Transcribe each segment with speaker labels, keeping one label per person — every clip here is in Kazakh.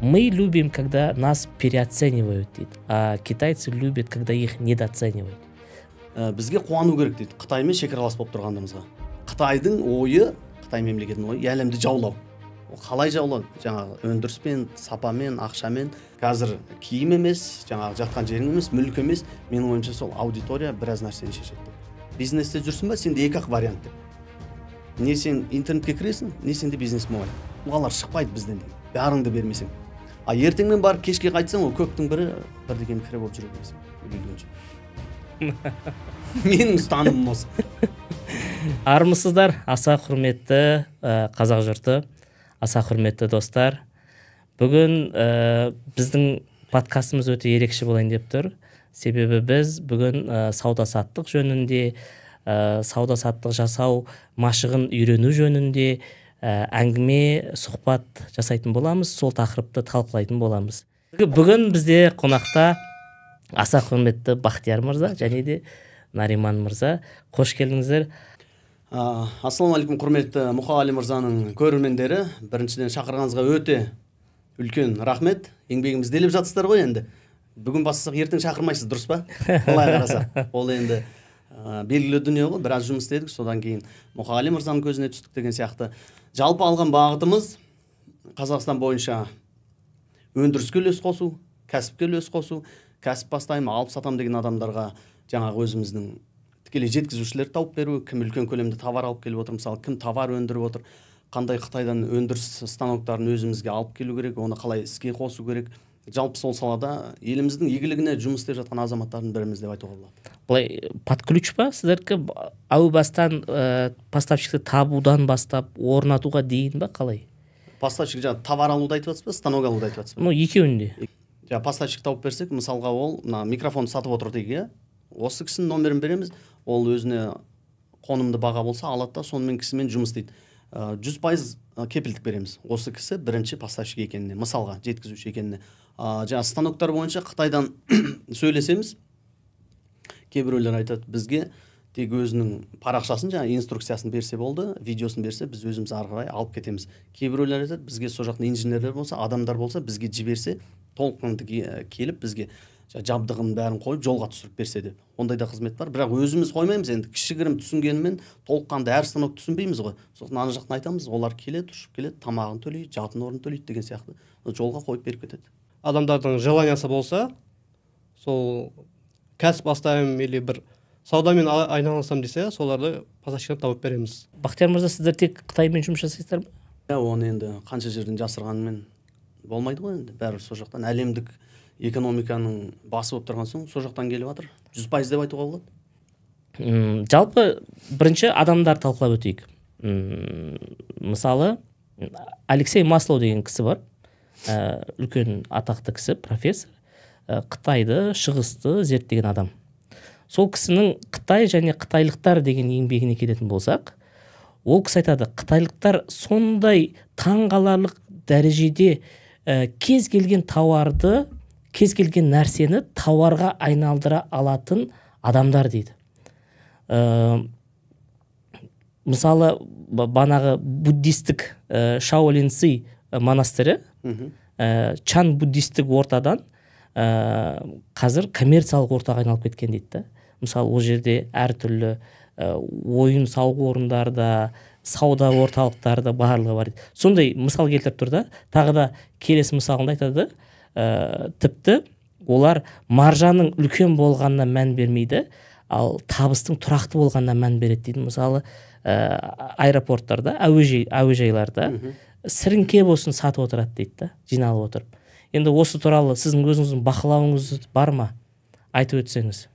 Speaker 1: Мы любим, когда нас переоценивают, дейді, а китайцы любят, когда их недооценивают.
Speaker 2: Бізге қуану керек дейді, Қытаймен шекаралас болып тұрғандығымызға. Қытайдың ойы, Қытай мемлекетінің ойы әлемді жаулау. Ол қалай жаулау? Жаңағы өндіріспен, сапамен, ақшамен. Қазір киім емес, жаңағы жатқан жерің емес, мүлік емес. Менің ойымша сол аудитория біраз нәрсені шешеді. Бизнесте жүрсің ба, сенде екі-ақ вариант деп. Не сен интернетке кіресің, не сенде бизнес болайын. Олар шықпайды бізден дейді. Бәріңді бермесең. А ертеңмен барып кешке қайтсаң, ол көптің бірі бірдеген кіре болып жүре бересің. Менің ұстанымым осы.
Speaker 1: Армысыздар, аса құрметті қазақ жұрты, аса құрметті достар. Бүгін біздің подкастымыз өте ерекше болайын деп тұр. Себебі біз бүгін сауда-саттық жөнінде, сауда-саттық жасау машығын үйрену жөнінде әңгіме, сұхбат жасайтын боламыз, сол тақырыпты талқылайтын боламыз. Бүгін бізде қонақта аса құрметті Бақтияр мырза және де Нариман мырза. Қош келдіңіздер.
Speaker 2: Ассалаумағалейкум, құрметті Мұқағали мырзаның көрермендері. Біріншіден шақырғаныңызға өте үлкен рахмет. Еңбегімізді елеп жатсыздар ғой енді. Бүгін бастасақ ертең шақырмайсыз, дұрыс па? Олай қарасақ. Ол енді белгілі дүние ғой, біраз жұмыс істедік, содан кейін Мұқағали мырзаның көзіне түстік деген сияқты. Жалпы алған бағытымыз Қазақстан бойынша өндіріске үлес қосу, кәсіпке үлес қосу, кәсіп бастаймын, алып сатам деген адамдарға жаңағы өзіміздің тікелей жеткізушілерді тауып беру, кім үлкен көлемде товар алып келіп отыр, мысалы кім товар өндіріп отыр, қандай Қытайдан өндіріс станоктарын өзімізге алып келу керек, оны қалай іске қосу керек. Жалпы сол салада еліміздің игілігіне жұмыс істеп жатқан азаматтардың біріміз деп айтуға болады.
Speaker 1: Бұлай под ключ па сіздердікі? Әу бастан поставщикті табудан бастап орнатуға дейін ба қалай?
Speaker 2: Поставщик жаңа товар алуды айтып жатсыз ба, станок алуды айтып жатсыз ба?
Speaker 1: Ну, екеуінде.
Speaker 2: Жаңа поставщик тауып берсек, мысалға ол микрофонды сатып отыр дейік, осы кісінің номерін береміз, ол өзіне қонымды баға болса алады да сонымен кісімен жұмыс істейді. 100% кепілдік береміз. Осы кісі бірінші поставщик екеніне, мысалға жеткізуші екеніне. Жаңа станоктар бойынша Қытайдан сөйлесеміз, кейбіреулер айтады, бізге тек өзінің парақшасын, жаңа инструкциясын берсе болды, видеосын берсе, біз өзіміз ары қарай алып кетеміз. Кейбіреулер айтады, бізге сол жақтың инженерлер болса, адамдар болса, бізге жіберсе, толыққанды келіп бізге жабдығын бәрін қойып жолға түсіріп берсе деп. Ондай да қызмет бар, бірақ өзіміз қоймаймыз, енді кішігірім түсінгенімен толыққанды әр станок түсінбейміз ғой. Сосын ана жақтан айтамыз, олар келеді, ұшып келеді, тамағын төлейді, жатын орнын төлейді деген сияқты жолға қойып беріп кетеді.
Speaker 3: Адамдардың желаниясы болса, сол кәсіп бастаймын или бір саудамен айналысам десе, соларды поставщиктен тауып береміз.
Speaker 1: Бақтияр мырза, сіздер тек Қытаймен жұмыс жасайсыздар ма?
Speaker 2: Оны енді қанша жерден жасырғанымен болмайды ғой енді. Бәрі сол жақтан әлемдік экономиканың басы болып тұрған соң, сол жақтан келіп жатыр. 100% деп айтуға болады.
Speaker 1: Жалпы бірінші адамдар талқылап өтейік. Мысалы, Алексей Маслоу деген кісі бар. Үлкен атақты кісі, профессор. Қытайды, шығысты зерттеген адам. Сол кісінің Қытай және қытайлықтар деген еңбегіне келетін болсақ, ол кісі айтады, қытайлықтар сондай таңғаларлық дәрежеде кез келген тауарды, кез келген нәрсені тауарға айналдыра алатын адамдар дейді. Мысалы, банағы буддистік Шаолиньси монастыры, Чан буддистік ортадан қазір коммерциялық ортаға айналып кеткен дейді. Мысалы, ол жерде әртүрлі ойын сауық орындарда, сауда орталықтарда барлығы бар дейді. Сондай мысал келтіріп тұр да, тағы да келесі мысалында айтады, тіпті олар маржаның үлкен болғанына мән бермейді, ал табыстың тұрақты болғанына мән береді дейді. Мысалы, аэропорттарда, әуежайларда сіріңке болсын сатып отырады дейді, жиналып отырып. Енді осы туралы сіздің өзіңіздің бақылауыңыз бар ма? Айтып өтсеңіз.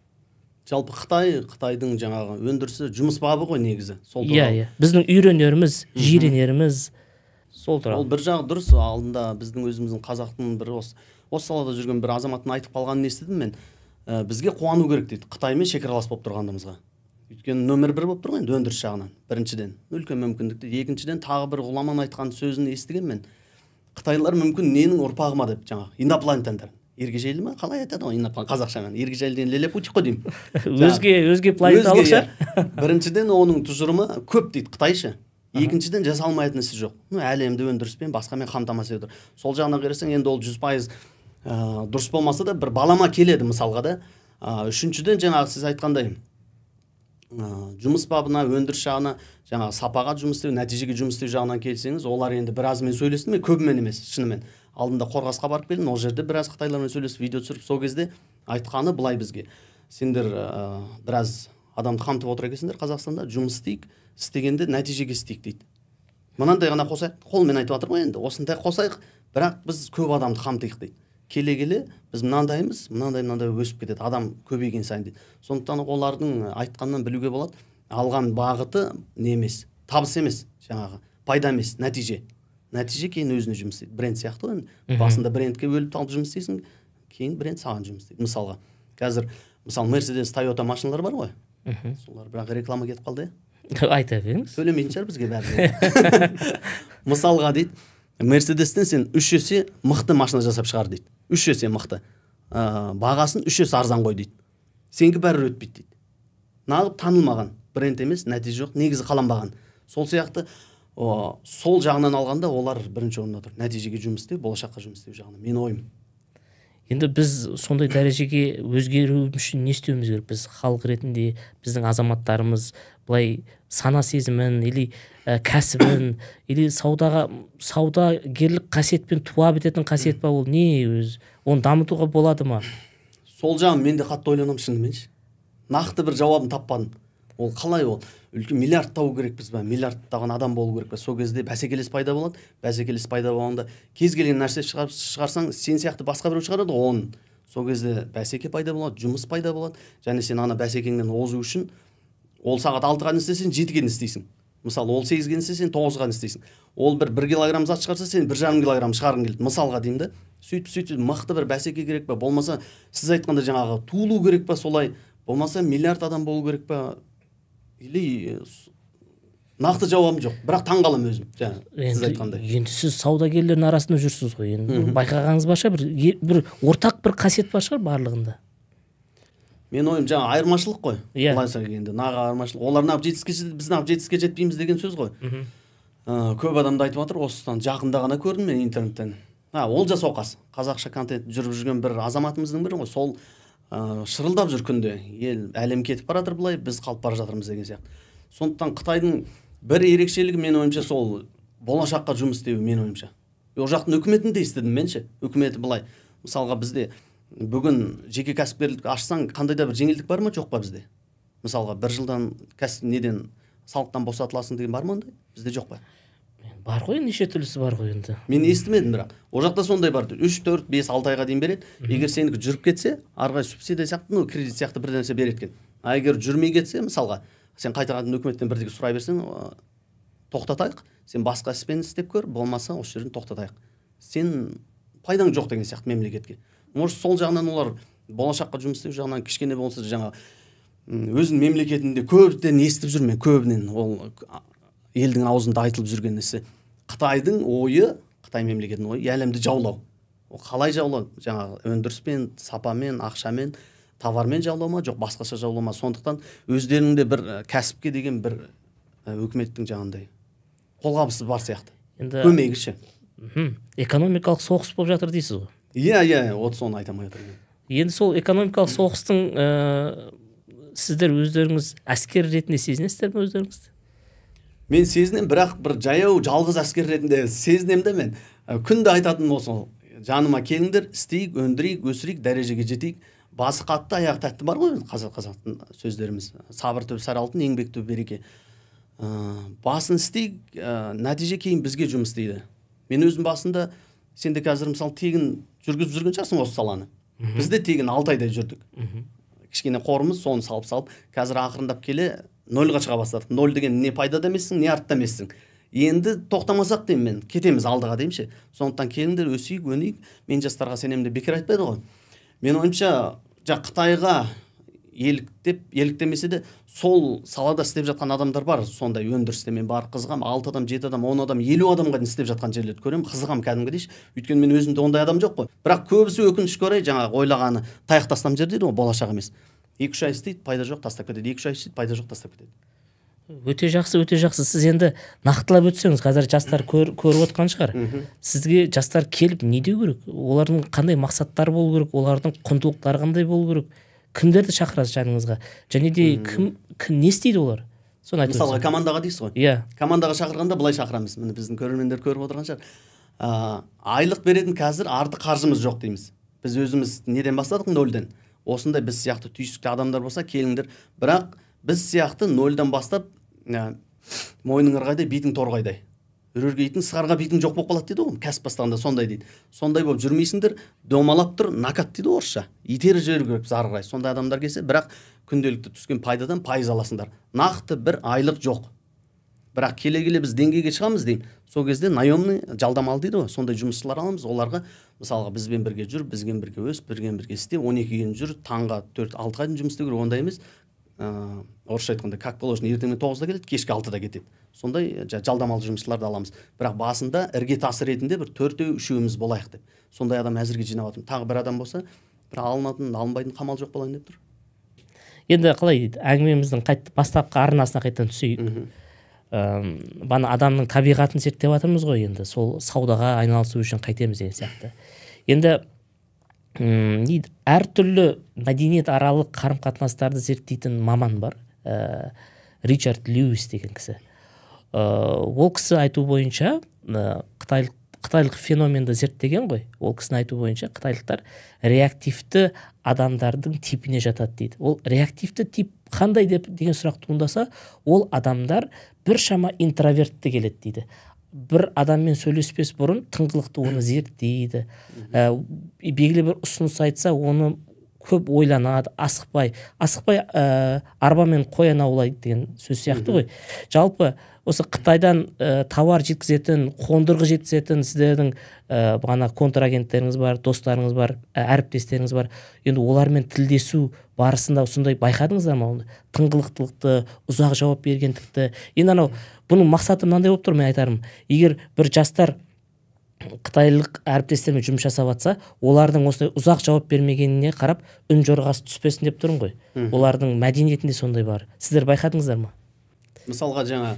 Speaker 2: Жалпы Қытайдың жаңағы өндірісі жұмыс бабы ғой негізі.
Speaker 1: Иә. Біздің үйренеріміз, жиренеріміз сол туралы.
Speaker 2: Ол бір жағы дұрыс, алдында біздің өзіміздің қазақтың бір осы салада жүрген бір азаматтың айтып қалғанын естідім мен. Бізге қуану керек дейді, Қытаймен шекаралас болып тұрғандығымызға. Өйткені нөмір 1 болып тұрған енді өндіріс жағынан. Біріншіден, үлкен мүмкіндік дейді. Екіншіден, тағы бір ғұламаның айтқан сөзін естіген мен. Қытайлар мүмкін ненің ұрпағы ма деп, жаңағы инопланетяндар. Ергежейлі ма? Қалай айтады ғой қазақшамен? Ергежейліден лелепутик қой деймін.
Speaker 1: Өзге планеталық ше.
Speaker 2: Біріншіден оның тұжырымы көп дейді, Қытайшы. екіншіден жасалмайтын ісі жоқ. Әлемді өндіріспен басқамен қамтамасыз етіп отыр. Сол жағынан қарасаң, енді ол 100% дұрыс болмаса да бір балама келеді мысалға да. Үшіншіден жаңағы сіз айтқандай жұмыс бабына, өндіріс жағына, жаңағы сапаға жұмыс істеу, нәтижеге жұмыс істеу жағынан келсеңіз, олар енді біразымен сөйлестім, мен көбімен емес, шынымен. Алдында Қорғасқа барып келдім, ол жерде біраз қытайлармен сөйлесіп, видео түсіріп, сол кезде айтқаны былай бізге: сендер біраз адамды қамтып отыр екенсіңдер Қазақстанда, жұмыс істейік, істегенде нәтижеге істейік дейді. Мынандай ғана қосайық, қолмен айтып жатыр ғой енді, осындай қосайық, бірақ біз көп адамды қамтайық дейді. Келе біз мынандаймыз, мынандай өсіп кетеді, адам көбейген сайын дейді. Сондықтан олардың айтқанынан білуге болады, алған бағыты не емес, табыс емес, жаңағы пайда емес, нәтиже. Нәтиже кейін өзіне жұмыс істейді. Бренд сияқты ғой. Басында брендке бөліп алып жұмыс істейсің, кейін бренд саған жұмыс істейді. Мысалға, қазір Mercedes, Toyota машиналар бар ғой. Солар бірақ реклама кетіп қалды.
Speaker 1: Айта беріңіз.
Speaker 2: Төлемейтін шығар бізге бәрі. Мысалға дейді, Mercedes-тен сен 3 есе мықты машина жасап шығар дейді. 3 есе мықты. Бағасын 3 есе арзан қой дейді. Сенгі бәрі өтпейді дейді. Нағып танылмаған, бренд емес, нәтиже жоқ, негізі қаланбаған. Сол сияқты сол жағынан алғанда олар бірінші орында тұр. Нәтижеге жұмыс істеу, болашаққа жұмыс істеу жағынан мен ойым.
Speaker 1: Енді біз сондай дәрежеге өзгеру үшін не істеуіміз керек? Біз халық ретінде, біздің азаматтарымыз былай сана сезімін, или кәсібін, или саудагерлік қасиетпен туа бітетін қасиет па, ол не өз? Оны дамытуға болады ма?
Speaker 2: Сол жағын мен де қатты ойланамын шынымен. Нақты бір жауабын таппадым. Ол қалай ол? Үлкен миллиард табу керекпіз ба? Миллиардтаған адам болу керек па? Сол кезде бәсекелес пайда болады. Бәсекелес пайда болғанда кез келген нәрсе шығарсаң, сен сияқты басқа біреу шығарады оны. Сол кезде бәсеке пайда болады, жұмыс пайда болады. Және сен ана бәсекеңнен озу үшін ол сағат 6-ға істесең 7-ге істейсің. Мысалы, ол 8-ге істесең 9-ға істейсің. Ол бір килограмм зат шығарса, сен 1,5 килограмм шығарғың келеді. Мысалға деймін да. Сөйтіп мықты бір бәсеке керек па? Болмаса сіз айтқанда жаңағы туылу керек па солай? Болмаса миллиард адам болу керек па? Или нақты жауабым жоқ, бірақ таңғаламын өзім. Сіз айтқандай.
Speaker 1: Енді сіз саудагерлердің арасында жүрсіз ғой. Енді байқағаныңыз барша бір ортақ бір қасиет бар шығар барлығында.
Speaker 2: Мен ойым жаңа айырмашылық қой. Былайша келгенде нағыз айырмашылық. Олар неғып жетістікке жетеді, біз неғып жетістікке жетпейміз деген сөз ғой. Көп адамды айтып жатыр, осыдан жақында ғана көрдім мен интернеттен. Олжас Оқас, қазақша контент жүріп жүрген бір азаматымыздың бірі ғой. Сол шырылдап жүр күнде, әлем кетіп бара жатыр былай, біз қалып бара жатырмыз деген сияқты. Сондықтан Қытайдың бір ерекшелігі мен ойымша сол болашаққа жұмыс істеуі мен ойымша. Ол жақтың үкіметін де естідім менше. Үкіметі былай. Мысалға бізде бүгін жеке кәсіпкерлік ашсаң, қандай да бір жеңілдік бар ма, жоқ па бізде? Мысалға 1 жылдан салықтан босатыласың деген бар ма ондай? Бізде жоқ па?
Speaker 1: Бар ғой, неше түрлісі бар ғой енді.
Speaker 2: Мен естімедім бірақ. Ол жақта сондай бар. 3, 4, 5, 6 айға дейін береді. Егер сенікі жүріп кетсе, арғы субсидия сияқты, кредит сияқты бір нәрсе береді екен. Егер жүрмей кетсе, мысалға, сен қайтадан үкіметтен бірдеңе сұрай берсең, тоқтатайық. Сен басқа іспен істеп көр, болмаса осы жерін тоқтатайық. Сен пайдаң жоқ деген сияқты мемлекетке. Может, сол жағынан олар болашаққа жұмыс істеу жағынан кішкене болса жаңа өзінің мемлекетінде көптен естіп жүрмін, көбінен ол елдің аузында айтылып жүрген нәрсе. Қытайдың ойы, Қытай мемлекетінің ойы әлемді жаулау. Ол қалай жаулау? Жаңағы өндіріспен, сапамен, ақшамен, товармен жаулау ма, жоқ басқаша жаулау ма? Сондықтан өздерінің де бір кәсіпке деген бір өкіметтің жаңағындай қолғабысы бар сияқты. Көмегіші.
Speaker 1: Экономикалық соғыс болып жатыр дейсіз ғой.
Speaker 2: Иә, соны айтамай отырмын.
Speaker 1: Енді сол экономикалық соғыстың сіздер өздеріңіз әскер ретінде сезінесіздер ме өздеріңізді?
Speaker 2: Мен сезінем, бірақ бір жаяу жалғыз әскер ретінде сезінем де мен. Күнде айтатын осы, жаныма келіңдер, істейік, өндірейік, өсірейік, дәрежеге жетейік. Басы қатты, аяғы тәтті бар ғой қазақтың сөздеріміз. Сабыр түбі сары алтын, еңбек түбі береке. Басын істейік, нәтиже кейін бізге жұмыс істейді. Мен өзім басында, сен де қазір мысалы тегін жүргізіп жүрген шығарсың осы саланы. Біз де тегін 6 айдай жүрдік. Кішкене қорымыз, соны салып, қазір ақырындап келе 0-ға шыға бастадық. 0 деген не пайдада емессің, не артта емессің. Енді тоқтамасақ деймін мен, кетеміз алдыға деймші. Сондықтан келіңдер, өсейік, өнейік. Мен жастарға сенемін деп бекер айтпайды ғой. Мен ойымша, Қытайға еліктемесе де сол салада істеп жатқан адамдар бар. Сондай өндірісте мен бар қызығам, 6 адам, 7 адам, 10 адам, 50 адамға дейін істеп жатқан жерлерді көремін, қызығам кәдімгі дейші. Өйткені мен өзімде ондай адам жоқ қой. Бірақ көбісі өкінішке орай жаңағы ойлағаны таяқ тастам жер дейді ғой, болашақ емес. 2-3 ай істейді, пайда жоқ, тастап кетеді. 2-3 ай істейді, пайда жоқ, тастап кетеді.
Speaker 1: Өте жақсы. Сіз енді нақтылап өтсеңіз, қазір жастар көріп отқан шығар. Сізге жастар келіп не деу керек? Олардың қандай мақсаттары болу керек? Олардың құндылықтары қандай болу керек? Кімдерді шақырасыз жаныңызға? Және де кім не істейді олар? Соны айтып
Speaker 2: Мысалға командаға дейсіз ғой.
Speaker 1: Иә.
Speaker 2: Командаға шақырғанда былай шақырамыз. Міне біздің көрермендер көріп отырған шығар. Айлық беретін қазір артық қаржымыз жоқ дейміз. Біз өзіміз неден бастадық? Нөлден. Осындай біз сияқты түйсікті адамдар болса, келіңдер. Бірақ біз сияқты нөлден бастап мойның ырғайдай, бетің торғайдай. Үрерге итің, сығарға бетің жоқ болып қалады дейді ғой. Кәсіп бастағанда сондай дейді. Сондай болып жүрмейсіңдер, домалап тұр, накат дейді орысша. Итеріп жіберу керек біз ары қарай. Сондай адамдар келсе, бірақ күнделікті түскен пайдадан пайыз аласыңдар. Нақты бір айлық жоқ. Бірақ келе біз деңгейге шығамыз деймін. Сол кезде наемный, жалдамалы дейді ғой. Сондай жұмысшылар аламыз, оларға мысалға бізбен бірге жүр, бізбен бірге өс, бізбен бірге істе, 12-ге жүр, таңға 4-6-ға дейін жұмыс істеу керек. Ондай емес. Орысша айтқанда как положено, ертеңмен 9-да келеді, кешкі 6-да кетеді. Сондай жалдамалы жұмысшыларды аламыз. Бірақ басында ірге тасы ретінде бір 4-3-еуміз болайық деп. Сондай адам әзірге жинап жатырмын. Тағы бір адам болса, бір алынатын, алынбайтын қамал жоқ болайын деп тұр.
Speaker 1: Енді қалай дейді, әңгімеміздің бастапқы арнасына қайтадан түсейік. Бана адамның табиғатын зерттеп жатырмыз ғой, енді сол саудаға айналысу үшін қайтеміз деген сияқты. Енді әртүрлі мәдениет аралық қарым-қатынастарды зерттейтін маман бар, Ричард Льюис деген кісі. Ол кісі айту бойынша қытайлық феноменді зерттеген ғой. Ол кісінің айту бойынша қытайлықтар реактивті адамдардың типіне жатады дейді. Ол реактивті тип қандай деген сұрақ туындаса, ол адамдар біршама интровертті келеді дейді. Бір адаммен сөйлеспес бұрын тыңғылықты оны зерттейді. Белгілі бір ұсыныс айтса, оны көп ойланады, асықпай арбамен қоян аулайды деген сөз сияқты ғой. Жалпы осы Қытайдан тауар жеткізетін, қондырғы жеткізетін сіздердің бағана контрагенттеріңіз бар, достарыңыз бар, әріптестеріңіз бар. Енді олармен тілдесу барысында сондай байқадыңыздар ма? Тыңғылықтылықты, ұзақ жауап бергендікті. Енді бұның мақсаты мынандай болып тұр, мен айтарым. Егер бір жастар қытайлық әріптестермен жұмыс жасап жатса, олардың осындай ұзақ жауап бермегеніне қарап үн жорғасы түспесін деп тұрмын ғой. Олардың мәдениетінде сондай бар. Сіздер байқадыңыздар ма?
Speaker 2: Мысалға жаңа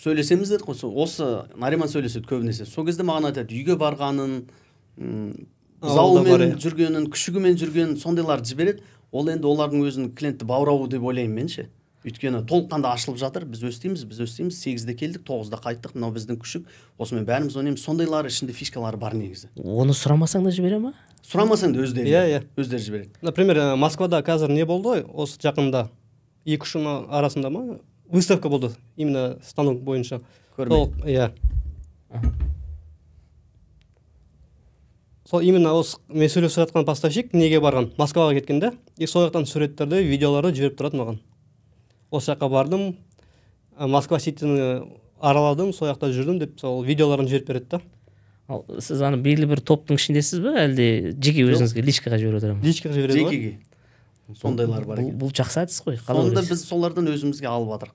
Speaker 2: сөйлесеміз дедік қой, осы Нариман сөйлеседі көбінесе. Сол кезде маған айтады, үйге барғанын, зауымен жүргенін, күшігімен жүргенін, сондайларды жібереді. Ол енді олардың өзінің клиентті баурауы деп ойлаймын мен ше. Өйткені толыққанды ашылып жатыр, біз өстейміз, 8-де келдік, 9-да қайттық, мынау біздің күшік, осымен бәріміз ойнаймыз. Сондайлары ішінде фишкалары бар негізі.
Speaker 1: Оны сұрамасаң да жібере ма?
Speaker 2: Сұрамасаң да өздері жібереді.
Speaker 3: Например, Москвада қазір не болды? Осы жақында 2-3 күн арасында ма? Выставка болды, именно станок бойынша.
Speaker 2: Көрме.
Speaker 3: Сол именно осы мен сөйлесіп жатқан поставщик неге барған? Москваға кеткенде, сол жақтан суреттерді, видеоларды жіберіп тұрады маған. Осы жаққа бардым, Москва ситini араладым, сол жақта жүрдім деп, сол видеоларын жіберіп береді да.
Speaker 1: Ал сіз белгілі бір топтың ішіндесіз бе, әлде жеке өзіңізге личкаға жіберіп отырам?
Speaker 3: Личкаға жібереді ғой.
Speaker 2: Жекеге. Сондайлар бар екен.
Speaker 1: Бұл жақсы әдіс қой.
Speaker 2: Сонда біз солардан өзімізге алып жатырық.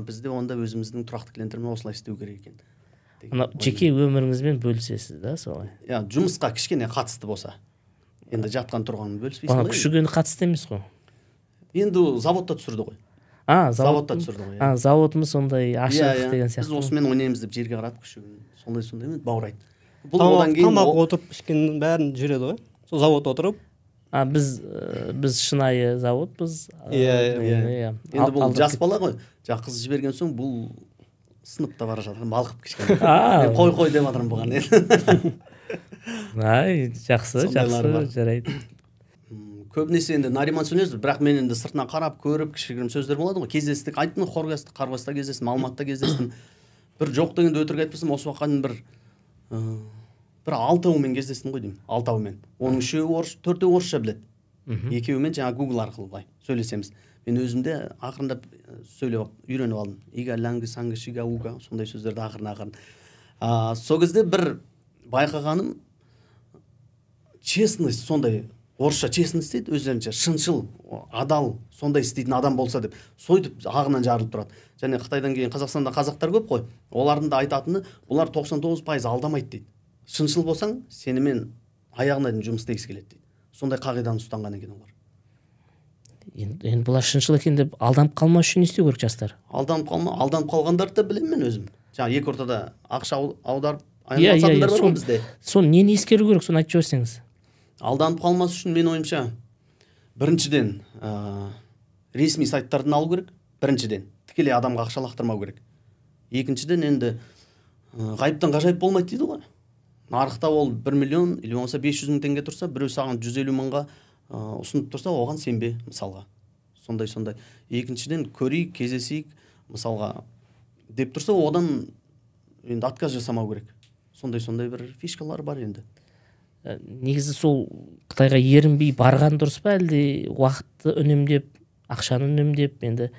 Speaker 2: Бізде онда өзіміздің тұрақты клиенттермен осылай істеу керек екен.
Speaker 1: Жеке өміріңізбен бөлісесіз да, солай.
Speaker 2: Жұмысқа кішкене қатысты болса. Енді жатқан тұрғанын бөліспейсің ғой.
Speaker 1: Күшігені қатысты емес қой.
Speaker 2: Енді заводта түсірді ғой. Заводта түсірді ғой.
Speaker 1: Заводымыз сондай ашық деген сияқты.
Speaker 2: Біз осымен ойнаймыз деп жерге қаратып күшігін. Сондай баурайды.
Speaker 3: Тамақ отырып ішкеннің бәрін жүреді ғой. Сол заводта отырып.
Speaker 1: Біз шынайы заводпыз.
Speaker 2: Енді бұл жас бала ғой. Қыз жіберген соң бұл сыныпта бара жатыр, балқып кішкене. Қой деп жатырмын бұған.
Speaker 1: Жақсы, жарайды.
Speaker 2: Көбінесе енді Нариман сөйлесіз, бірақ мен енді сыртынан қарап, көріп, кішігірім сөздер болады ғой. Кездестік, айттым, Қарғаста кездестім, Алматыда кездестім. Бір жоқ дегенде өтірік айтпасам, осы уақытқа бір 6-аумен кездестім ғой деймін, 6-аумен. Оның 4-еуі орысша біледі. 2-еуімен жаңа Google арқылы былай сөйлесеміз. Мен өзімде ақырындап сөйлеп үйреніп алдым. Ига, ләңгі, саңғы, шига, уга, сондай сөздерді ақырын. Сол кезде бір байқағаным, честность, сондай орысша честность дейді, өздерінше шыншыл, адал, сондай істейтін адам болса деп, сойдып ағынан жарылып тұрады. Және Қытайдан кейін Қазақстанда қазақтар көп қой. Олардың да айтатыны, бұлар 99% алдамайды дейді. Шыншыл болсаң, сенімен аяғына дейін жұмыс істегісі келеді дейді. Сондай қағиданы ұстанған екен олар.
Speaker 1: енді бұлар шыншыл екен деп алданып қалмас үшін не істеу керек жастар?
Speaker 2: Алданып қалғандарды да білемін мен өзім. Жаңа екі ортада ақша аударып
Speaker 1: Иә,
Speaker 2: айналысатындар бар ғой бізде.
Speaker 1: Соны нені ескеру керек, соны айтып жіберсеңіз.
Speaker 2: Алданып қалмас үшін мен ойымша біріншіден ресми сайттардан алу керек. Біріншіден тікелей адамға ақша лақтырмау керек. Екіншіден енді ғайыптан ғажайып болмайды дейді ғой. Нарықта ол 1 миллион или болмаса 500 мың теңге тұрса, біреу саған 150 мыңға ұсынып тұрса, оған сенбе мысалға. Сондай. Екіншіден көрейік, кездесейік мысалға деп тұрса, одан енді отказ жасамау керек. Сондай бір фишкалар бар енді.
Speaker 1: Негізі сол Қытайға ерінбей барған дұрыс па, әлде уақытты үнемдеп, ақшаны үнемдеп, енді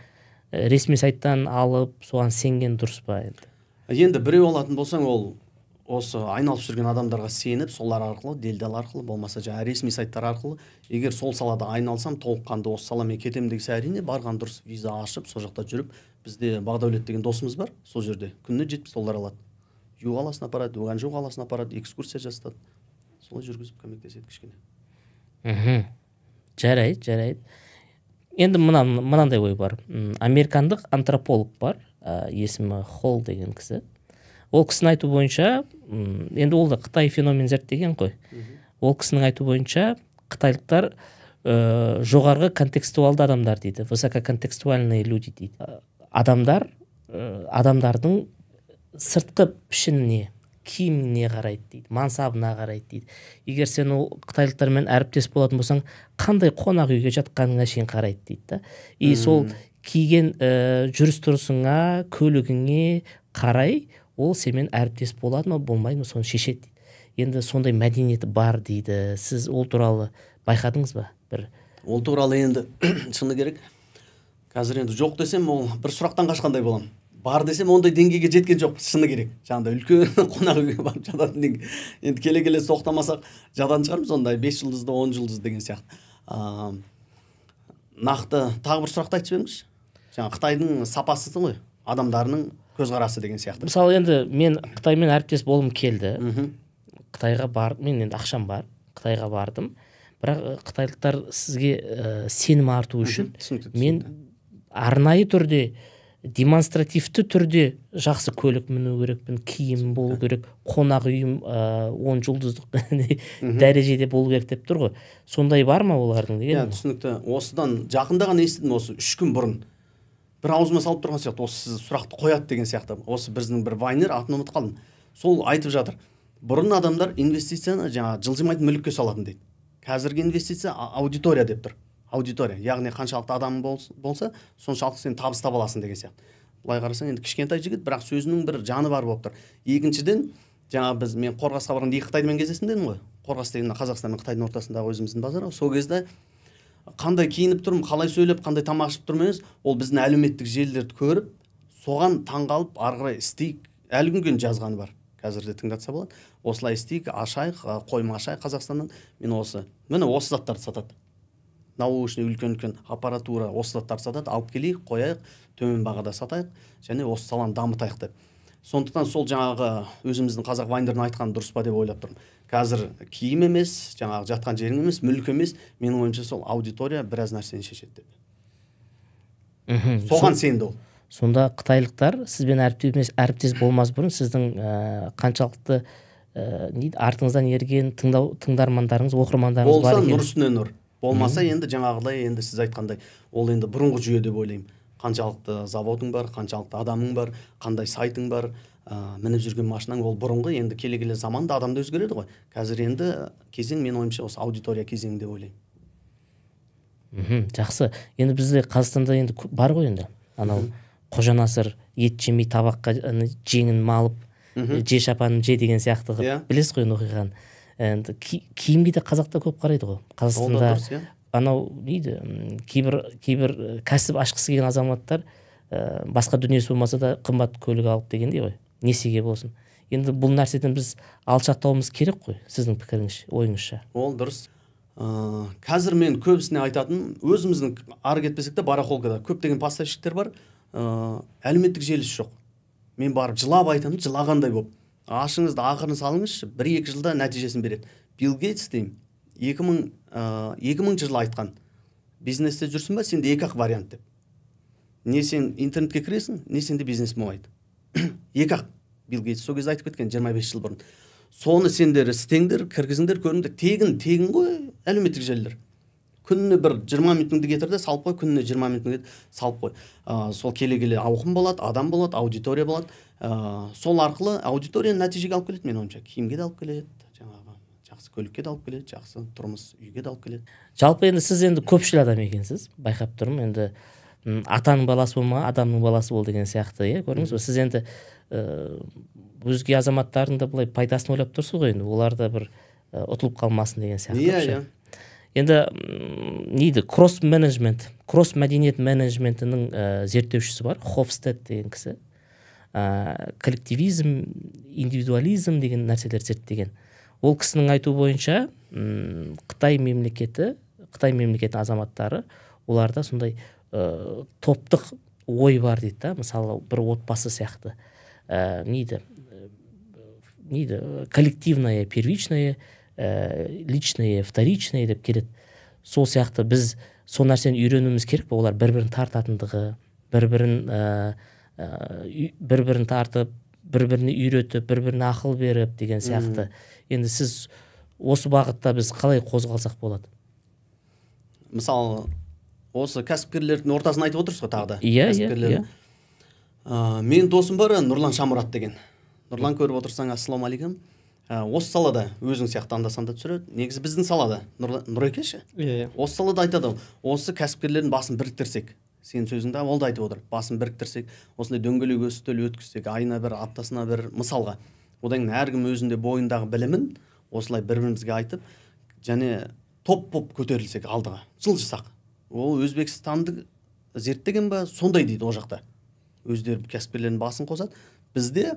Speaker 1: ресми сайттан алып, соған сенген дұрыс па енді?
Speaker 2: Енді біреу алатын болсаң, ол осы айналып жүрген адамдарға сеніп, солар арқылы, делдал арқылы, болмаса жаңа ресми сайттар арқылы, егер сол салада айналсам, толыққанды осы саламен кетемін десе, әрине барған дұрыс, виза ашып, сол жақта жүріп, бізде Бағдәулет деген досымыз бар, сол жерде күніне $70 алады. Ю қаласына апарады, Уганжу қаласына апарады, экскурсия жасатады. Солай жүргізіп көмектеседі кішкене.
Speaker 1: Жарайды. Енді мынандай ой бар. Американдық антрополог бар, есімі Холл деген кісі. Ол кісінің айту бойынша, енді ол да Қытай феномен зерттеген ғой. Ол кісінің айту бойынша қытайлықтар жоғарғы контекстуалды адамдар дейді, высококонтекстуальные люди дейді. Адамдардың сыртқы пішініне, киіміне қарайды дейді, мансабына қарайды дейді. Егер сен ол қытайлықтармен әріптес болатын болсаң, қандай қонақ үйге жатқаныңа шейін қарайды дейді. И сол киген жүріс-тұрысыңа, көлігіңе қарай, ол сенімен әріптес болады ма, болмайды ма, соны шешеді дейді. Енді сондай мәдениеті бар дейді. Сіз ол туралы байқадыңыз ба?
Speaker 2: Ол туралы енді шыны керек. Қазір енді жоқ десем, ол бір сұрақтан қашқандай боламын. Бар десем, ондай деңгейге жеткен жоқ, шыны керек. Жаңағыда үлкен қонақ үйге барып жататын деңгей. Енді келе соқтамасақ, жадан шығармыз ондай 5 жұлдызды, 10 жұлдыз деген сияқты. Нақты тағы бір сұрақты айтып жіберіңізші. Жаңа Қытайдың сапасы ғой, адамдарының көзқарасы деген сияқты.
Speaker 1: Мысалы енді мен Қытаймен әріптес болғым келді. Қытайға бардым, мен енді ақшам бар, Қытайға бардым. Бірақ қытайлықтар сізге сенім арту үшін мен арнайы түрде, демонстративті түрде жақсы көлік міну керекпін, киім болу керек, қонақ үйім 10 жұлдыздық дәрежеде болу керек деп тұр ғой. Сондай бар ма олардың деген?
Speaker 2: Иә, түсінікті. Осыдан жақында ғана естідім, осы 3 күн бұрын. Бір аузыма салып тұрған сияқты, осы сіз сұрақты қояды деген сияқты. Осы біздің бір вайнер, атын ұмытып қалдым. Сол айтып жатыр. Бұрын адамдар инвестицияны жаңа жылжымайтын мүлікке салатын дейді. Қазіргі инвестиция аудитория деп тұр. Аудитория, яғни қаншалықты адам болса, соншалықты сен табыс таба аласың деген сияқты. Былай қарасаң, енді кішкентай жігіт, бірақ сөзінің бір жаны бар болып тұр. Екіншіден, жаңа мен Қорғасқа барғанда екі Қытаймен кездестім дедім ғой. Қорғас деген Қазақстан мен Қытайдың ортасындағы өзіміздің базар. Сол кезде қандай киініп тұрмын, қалай сөйлеп, қандай тамақ ішіп тұрмын емес, ол біздің әлеуметтік желілерді көріп, соған таңғалып, ары қарай істейік. Әлі күнге жазғаны бар. Қазір де тыңдатса болады. Осылай істейік, ашайық, қойма ашайық Қазақстаннан. Міне осы заттарды сатады. Наушник, үлкен аппаратура, осы заттарды сатады, алып келейік, қояйық, төмен бағада сатайық, және осы саланы дамытайық деп. Сондықтан сол жаңағы өзіміздің қазақ вайндердің айтқан дұрыс па деп ойлап тұрмын. Қазір киім емес, жаңағы жатқан жерің емес, мүлік емес, менің ойымша сол аудитория біраз нәрсені шешеді деп. Соған сенді ол.
Speaker 1: Сонда қытайлықтар сізбен әріптес болмас бұрын сіздің қаншалықты артыңыздан ерген тыңдармандарыңыз, оқырмандарыңыз бар екен?
Speaker 2: Болса нұр үстіне нұр. Болмаса енді жаңағыдай, енді сіз айтқандай, ол енді бұрынғы жүйе деп ойлаймын. Қаншалықты заводың бар, қаншалықты адамың бар, қандай сайтың бар, мініп жүрген машинаң, ол бұрынғы, енді келе заманда адамды өзгереді ғой. Қазір енді кезең, мен ойымша осы аудитория кезеңі деп ойлаймын.
Speaker 1: Жақсы. Енді бізде Қазақстанда енді бар ғой енді. Анау Қожанасыр ет жемей табаққа жеңін малып, же шапанын же деген сияқты білесіз ғой оқиғаны. Енді киімге де қазақта көп қарайды ғой. Қазақстанда анау дейді, кейбір кәсіп ашқысы келген азаматтар басқа дүниесі болмаса да қымбат көлік алып дегендей ғой, несиеге болсын. Енді бұл нәрседен біз алшақтауымыз керек қой, сіздің пікіріңізше, ойыңызша?
Speaker 2: Ол дұрыс. Қазір мен көбісіне айтатын, өзіміздің ары кетпесек те барахолкада көптеген поставщиктер бар, әлеуметтік желісі жоқ. Мен барып жылап айтамын, жылағандай болып. Ашыңызды ақырын салыңызшы, 1-2 жылда нәтижесін береді. Билл Гейтс деймін, 2000 жылы айтқан. бизнесте жүрсің ба, сенде екі ақ вариант деп. Не сен интернетке кіресің, не сенде бизнес болмайды. Екі ақ. Билл Гейтс сол кезде айтып кеткен 25 жыл бұрын. Соны сендер істеңдер, кіргізіңдер, көріңдер. Тегін ғой әлеуметтік желілер. Күніне бір 20 минутыңды кетірді, салып қой, күніне 20 минутыңды салып қой. Сол келе ауқым болады, адам болады, аудитория болады. Сол арқылы аудиторияны нәтижеге алып келеді, мен ойымша. Киімге де алып келеді, жаңағы жақсы көлікке де алып келеді, жақсы тұрмыс үйге де алып келеді.
Speaker 1: Жалпы енді сіз енді көпшіл адам екенсіз, байқап тұрмын. Енді атаның баласы болма, адамның баласы бол деген сияқты, иә, көрдіңіз бе? Сіз енді өзге азаматтардың да былай пайдасын ойлап тұрсыз ғой, енді олар да бір ұтылып қалмасын деген сияқты.
Speaker 2: Иә.
Speaker 1: Енді нейді, кросс мәдениет менеджментінің зерттеушісі бар, Хофстед деген кісі. Коллективизм, индивидуализм деген нәрселер зерттеген. Ол кісінің айту бойынша Қытай мемлекетінің азаматтары, оларда сондай топтық ой бар дейді да, мысалы бір отбасы сияқты. Нейді, коллективное, первичное, личное, вторичное деп келеді. Сол сияқты біз сол нәрсені үйренуіміз керек пе? Олар бір-бірін тартатындығы, бір-бірін тартып, бір-біріне үйретіп, бір-біріне ақыл беріп деген сияқты. Енді сіз осы бағытта біз қалай қозғалсақ болады?
Speaker 2: Мысалы, осы кәсіпкерлердің ортасын айтып отырсыз ғой тағы да.
Speaker 1: Иә.
Speaker 2: Мен досым бар, Нұрлан Шамұрат деген. Нұрлан, көріп отырсаң, ассалаумағалейкум. Осы салада өзің сияқты анда-санда түсіреді. Негізі біздің салада, Нұреке ше?
Speaker 3: Иә.
Speaker 2: Осы салада айтады, осы кәсіпкерлердің басын біріктірсек, сенің сөзіңде ол да айтып отыр, басын біріктірсек, осындай дөңгелек үстел өткізсек, айына бір, аптасына бір, мысалға. Одан кейін әркім өзінде бойындағы білімін осылай бір-бірімізге айтып, және топ көтерілсек алдыға, жылжысақ. Ол Өзбекстанды зерттеген ба, сондай дейді о жақта. Өздері кәсіпкерлердің басын қосады. Бізде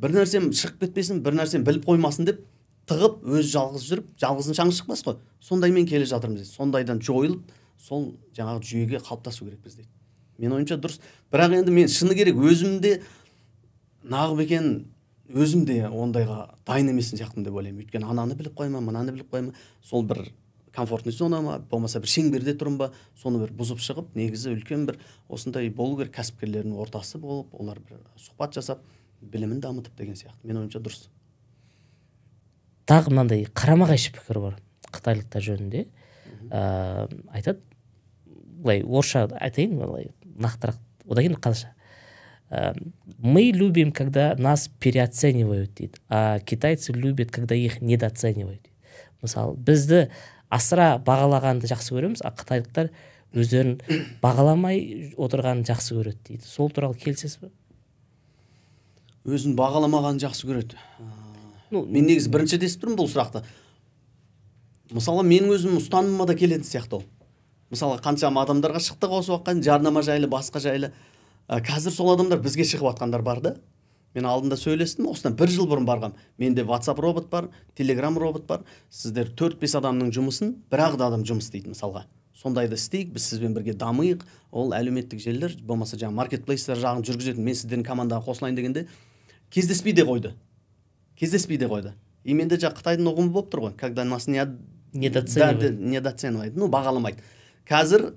Speaker 2: бір нәрсем шығып кетпесін, бір нәрсем біліп қоймасын деп тығып, өз жалғыз жүріп, жалғыздың шаңы шықпас қой. Сондаймен келе жатырмыз. Сондайдан жойылып, сол жаңағы жүйеге қалыптасу керек біз дейді. Мен ойымша дұрыс. Бірақ енді мен шыны керек өзімде нағып екен, өзімде ондайға дайын емессің сияқтымын деп ойлаймын. Өйткені ананы біліп қойма, мынаны біліп қойма, сол бір комфортный зона ма, болмаса бір шеңберде тұрым ба, соны бір бұзып шығып, негізі үлкен бір осындай болу керек, кәсіпкерлердің ортасы болып, олар бір сұхбат жасап, білімін дамытып деген сияқты. Мен ойымша дұрыс.
Speaker 1: Тағы мынандай қарама-қайшы пікір бар қытайлықтар жөнінде. Айтады, былай орысша айтайын, былай нақтырақ, одан кейін қазақша. Мы любим, когда нас переоценивают, дейді, а китайцы любят, когда их недооценивают. Мысалы, бізді асыра бағалағанды жақсы көреміз, а қытайлықтар өздерін бағаламай отырғанын жақсы көреді дейді. Сол туралы келісесіз бе?
Speaker 2: Өзін бағаламағанын жақсы көреді. Мен негізі бірінші естіп тұрмын бұл сұрақты. Мысалы, менің өзім ұстанымыма да келетін сияқты ол. Мысалы, қаншама адамдарға шықтық осы уақытқа, жарнама жайлы, басқа жайлы. Қазір сол адамдар бізге шығып жатқандар бар да. Мен алдында сөйлестім, осыдан 1 жыл бұрын барғам. Менде WhatsApp робот бар, Telegram робот бар. Сіздер 4-5 адамның жұмысын бір-ақ адам жұмыс істейді мысалға. Сондайды істейік, біз сізбен бірге дамиық. Ол әлеуметтік желілер, болмаса жаңа маркетплейстер жағын жүргізетін, мен сіздердің командаға қосылайын дегенде кездеспей де қойды. И менде жаңа Қытайдың ұғымы болып тұр ғой, когда нас недооценивает, бағаламайды. Қазір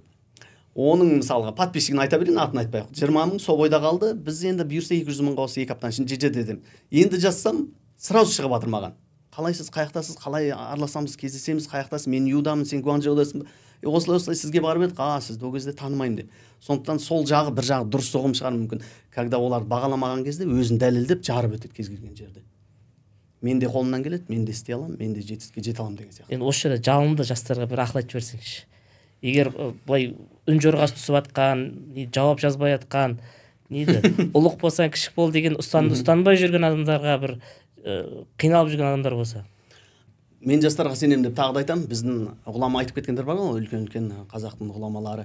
Speaker 2: оның мысалға подписчигін айта берейін, атын айтпай ақ. 20 мың сол бойда қалды. Біз енді бұйырса 200 мыңға осы 2 аптаның ішінде жетеді дедім. Енді жазсам, сразу шығып жатыр маған. Қалайсыз, қаяқтасыз, қалай араласамыз, кездесеміз, қаяқтасыз, мен Юдамын, сен Гуанчжоудасың. Осылай сізге барып едік, сізді ол кезде танымаймын деп. Сондықтан сол жағы бір жағы дұрыс ұғым шығар мүмкін. Когда олар бағаламаған кезде өзін дәлелдеп жарып өтеді кез келген жерде. Мен де қолымнан келеді, мен де істей аламын, мен де жетістікке жете аламын деген сияқты.
Speaker 1: Енді осы жерде жалынды жастарға бір ақыл айтып жіберсеңізші. Егер былай үн жорғасы түсіп жатқан, жауап жазбай жатқан, ұлық болсаң кішік бол деген ұстанбай жүрген адамдарға, бір қиналып жүрген адамдар болса.
Speaker 2: Мен жастарға сенемін деп тағы да айтамын. Біздің ғұлама айтып кеткендер бар ғой, үлкен қазақтың ғұламалары.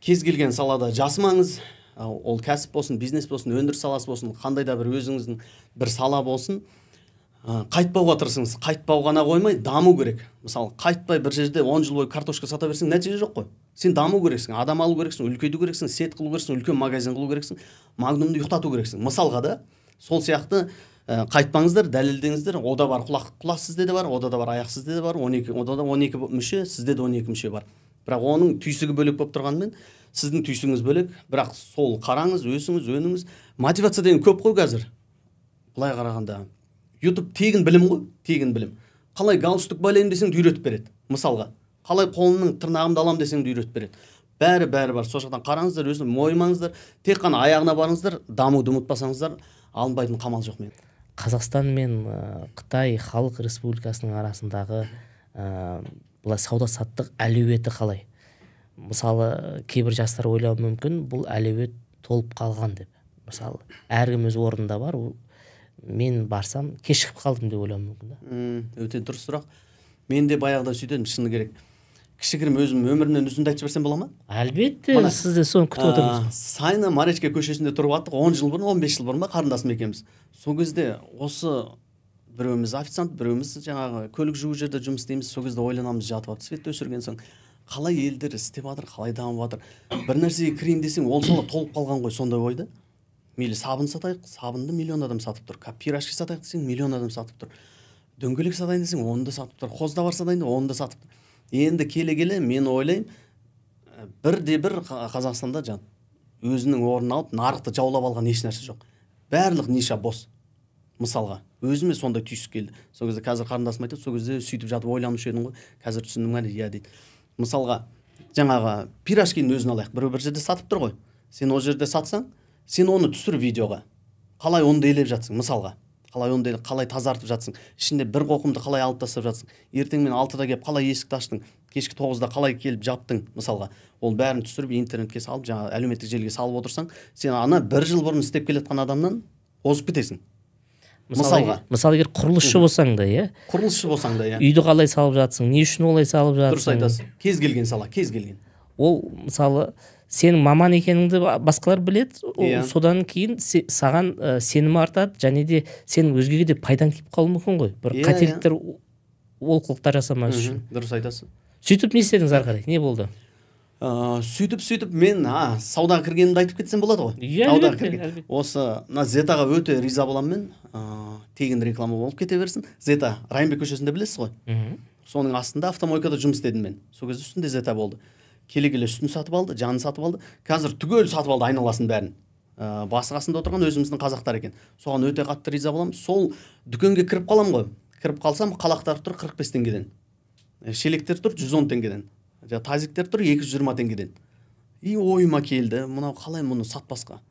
Speaker 2: Кез келген салада жасымаңыз, ол кәсіп болсын, бизнес болсын, өндіріс саласы болсын, қандай да бір өзіңіздің бір сала болсын, қайтпауға тырысыңыз. Қайтпау ғана қоймай, даму керек. Мысалы, қайтпай бір жерде 10 жыл бойы картошка сата берсең, нәтиже жоқ қой. Сен даму керексің, адам алу керексің, үлкейду керексің, сет қылу керексің, үлкен магазин қылу керексің, магнумды ұйықтату керексің. Мысалға да сол сияқты қайтпаңыздар, дәлелдеңіздер. Ода бар құлақ сізде де бар, ода да бар аяқ сізде де бар, ода да 12 мүше, сізде де 12 мүше бар. бірақ оның түйсігі бөлек болып тұрғанымен сіздің түйсігіңіз бөлек, бірақ сол қараңыз, өсіңіз, өніңіз. Мотивация деген көп қой қазір. Былай қарағанда YouTube тегін білім ғой, тегін білім. Қалай галстук байлаймын десең де үйретіп береді. Мысалға, қалай қолымның тырнағымды аламын десең де үйретіп береді. Бәрі бар. Сол жақтан қараңыздар, өзін мойымаңыздар. Тек қана аяғына барыңыздар, дамуды ұмытпасаңыздар, алынбайтын қамал жоқ мен.
Speaker 1: Қазақстан мен Қытай Халық Республикасының арасындағы бұлай сауда-саттық әлеуеті қалай? Мысалы, кейбір жастар ойлауы мүмкін, бұл әлеует толып қалған деп. Мысалы, әркім өз орнында бар, мен барсам кешігіп қалдым деп ойлауы мүмкін да.
Speaker 2: Өте дұрыс сұрақ. Мен де баяғыда сөйтедім, шыны керек. Кішігірім өзім өмірімнен үзінді айтып берсем бола ма?
Speaker 1: Әлбетте, сіз де соны күтіп отырмыз.
Speaker 2: Сайна Маречка көшесінде тұрып аттық 10 жыл бұрын, 15 жыл бұрын ба қарындасым екенбіз. Сол кезде осы біреуіміз официант, біреуіміз жаңағы көлік жуу жерде жұмыс істейміз. Сол кезде ойланамыз, жатып алып светті өшірген соң қалай елдер істеп жатыр, қалай дамып жатыр. Бір нәрсеге кірейін десең, ол сала толып қалған ғой, сондай ойда. Мейлі сабын сатайық, сабынды миллион адам сатып тұр. Пирожки сатайық десең, миллион адам сатып тұр. Дөңгелек сатайын десең, оны да сатып тұр. Қозда бар сатайын, оны да сатып тұр. Енді келе мен ойлаймын, бірде-бір Қазақстанда өзінің орнын алып, нарықты жаулап алған еш нәрсе жоқ. Барлық ниша бос. Мысалға, өзіме сондай түйсік келді. Сол кезде қазір қарындасым айтады, сол кезде сөйтіп жатып ойланушы едім ғой. Қазір түсіндім ғой, иә дейді. Мысалға, жаңағы пирожкидің өзін алайық, бір жерде сатып тұр ғой. Сен ол жерде сатсаң, сен оны түсір видеоға. Қалай оны елеп жатсың, мысалға. Қалай тазартып жатсың, ішінде бір қоқымды қалай алып тастап жатсың, ертеңмен 6-да келіп қалай есікті аштың, кешкі 9-да қалай келіп жаптың, мысалға. Ол бәрін түсіріп интернетке салып, жаңа әлеуметтік желіге салып отырсаң, сен ана 1 жыл бұрын істеп келетқан адамнан озып кетесің.
Speaker 1: Мысалы, егер құрылысшы болсаң да, иә?
Speaker 2: Құрылысшы болсаң да, иә.
Speaker 1: Үйді қалай салып жатсың, не үшін олай салып жатсың?
Speaker 2: Дұрыс айтасың. Кез келген сала, кез келген.
Speaker 1: Ол, мысалы, сенің маман екеніңді басқалар біледі, содан кейін саған сенім артады, және де сенің өзгеге де пайдаң тиіп қалуы мүмкін ғой. Бір қателіктер, олқылықтар жасамас үшін.
Speaker 2: Дұрыс айтасың.
Speaker 1: Сөйтіп не істедіңіз ары қарай? Не болды?
Speaker 2: Сөйтіп мен саудаға кіргенімді айтып кетсем болады ғой.
Speaker 1: Әлбетте.
Speaker 2: Осы Зетаға өте риза боламын мен. Тегін реклама болып кете берсін. Зета Райымбек көшесінде білесіз ғой. Соның астында автомойкада жұмыс істедім мен. Сол кезде үстінде Зета болды. Келе үстін сатып алды, жанын сатып алды. Қазір түгел сатып алды айналасын бәрін. Басы қасында отырған өзіміздің қазақтар екен. Соған өте қатты риза боламын. Сол дүкенге кіріп қалам ғой. Кіріп қалсам, қалақтар тұр 45 теңгеден. Шелектер тұр 110 теңгеден. Тазиктер тұр 220 теңгеден. Ойыма келді, мынау қалай мұны сатпасқа.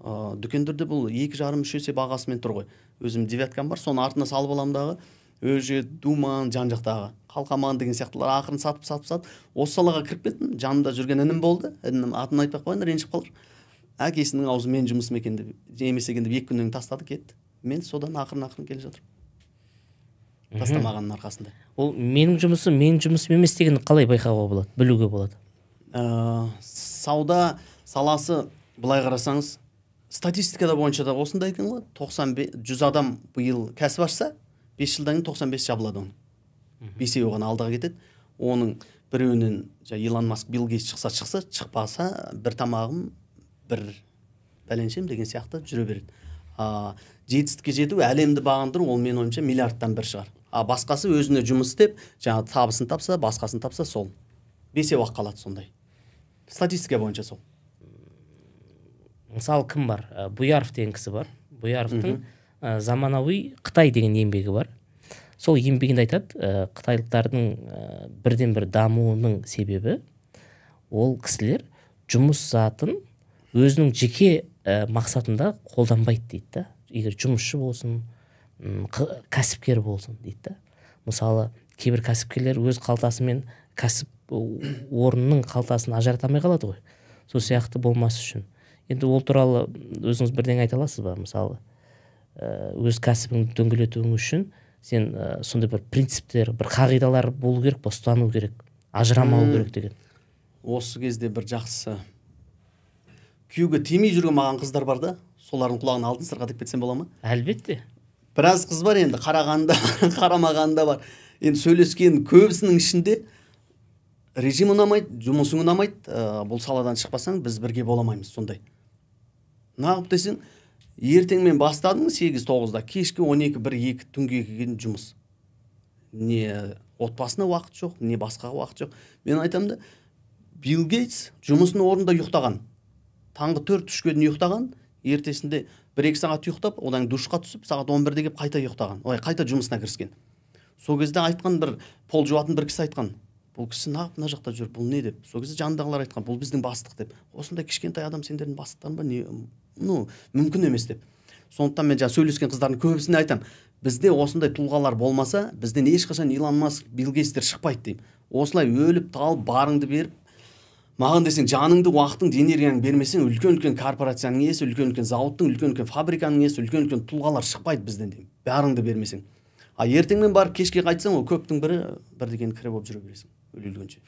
Speaker 2: Дүкендерде бұл 2,5-3 есе бағасымен тұр ғой. Өзім девяткам бар, соны артына салып аламын дағы. Өже, думан, жан-жақтағы. Қалқаман деген сияқтылар ақырын сатып. Осы салаға кіріп кеттім. Жанымда жүрген інім болды. Інім атын айтпақ қойын, ренжіп қалыр. Әкесінің аузы мен жұмысым екен деп, емес екен деп 2 күннен тастады, кетті. Мен содан ақырын келе жатырмын. Тастамағанның арқасында.
Speaker 1: Ол менің жұмысым емес дегенді қалай байқауға болады, білуге болады?
Speaker 2: Сауда саласы былай қарасаңыз, статистикада бойынша да осындай екен ғой. 100 адам биыл кәсіп ашса, 5 жылдан кейін 95 жабылады оның. 5-еу ғана алдыға кетеді. Оның біреуінен Илон Маск, Билл Гейтс шықса, шықпаса, бір тамағым, бір бәленшем деген сияқты жүре береді. Жетістікке жету, әлемді бағындыру, ол мен ойымша миллиардтан бір шығар. Басқасы өзіне жұмыс істеп, жаңа табысын тапса, басқасын тапса, сол 5-еу ақ қалады сондай. Статистика бойынша сол.
Speaker 1: Мысалы кім бар? Буяров деген кісі бар. Буяровтың заманауи Қытай деген еңбегі бар. Сол еңбегінде айтады, қытайлықтардың бірден бір дамуының себебі ол кісілер жұмыс затын өзінің жеке мақсатында қолданбайды дейді да. Егер жұмысшы болсын, кәсіпкер болсын дейді да. Мысалы, кейбір кәсіпкерлер өз қалтасымен кәсіп орнының қалтасын ажырата алмай қалады ғой. Сол сияқты болмас үшін. Енді ол туралы өзіңіз бірден айта аласыз ба? Мысалы, өз кәсібіңді дөңгелетуің үшін сен сондай бір принциптер, бір қағидалар болу керек, ұстану керек, ажырамау керек деген.
Speaker 2: Осы кезде бір жақсы күйеуге тимей жүрген маған қыздар бар да, солардың құлағын алтын сырға деп кетсем бола ма?
Speaker 1: Әлбетте.
Speaker 2: Біраз қыз бар енді, қарағанда, қарамағанда бар. Енді сөйлескен көбісінің ішінде режим ұнамайды, жұмысың ұнамайды, бұл саладан шықпасаң, біз бірге боламаймыз, сондай. Нағып десең, ертеңмен бастадың 8-9-да, кешкі 12-1-2 түнге келген жұмыс. Не отбасына уақыт жоқ, не басқаға уақыт жоқ. Мен айтамын да, Билл Гейтс жұмысының орнында ұйықтаған, таңғы 4-3-ге дейін ұйықтаған, ертесінде 1-2 сағат ұйықтап, одан душқа түсіп, сағат 11-де келіп қайта ұйықтаған, қайта жұмысына кіріскен. Сол кезде айтқан бір пол жуатын бір кісі айтқан, бұл кісі нағып мына жақта жүр, бұл не деп. Сол кезде жанындағылар айтқан, бұл біздің бастық деп. Осындай кішкентай адам сендердің бастықтарың ба? Не, мүмкін емес деп. Сондықтан мен сөйлескен қыздардың көбісіне айтам, бізде осындай тұлғалар болмаса, бізден ешқашан Илон Маск, Билл Гейтстер шықпайды деймін. Осылай өліп талып барыңды беріп, маған десең жаныңды, уақытыңды, энергияңды бермесең, үлкен-үлкен корпорацияның иесі, үлкен-үлкен зауыттың, үлкен-үлкен фабриканың иесі, үлкен-үлкен тұлғалар шықпайды бізден деймін. Барыңды бермесең. А ертеңмен барып кешке қайтсаң, ол көптің бір деген кірі болып жүре бересің, өлгенше.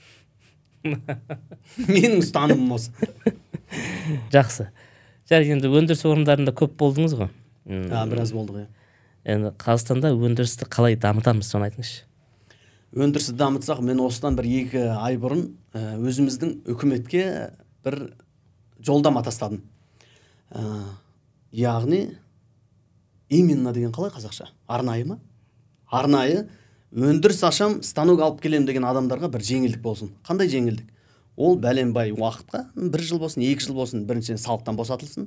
Speaker 2: Менің ұстанымым осы.
Speaker 1: Жақсы. Енді өндіріс орындарында көп болдыңыз ғой.
Speaker 2: Біраз болдық, иә.
Speaker 1: Енді Қазақстанда өндірісті қалай дамытамыз, соны айтыңызшы.
Speaker 2: Өндірісті дамытсақ, мен осыдан 1-2 ай бұрын өзіміздің үкіметке бір жолдама тастадым. Яғни, именно деген қалай қазақша? Арнайы ма? Арнайы өндіріс ашам, станок алып келем деген адамдарға бір жеңілдік болсын. Қандай жеңілдік? Ол бәленбай уақытқа 1 жыл болсын, 2 жыл болсын, біріншіден салықтан босатылсын.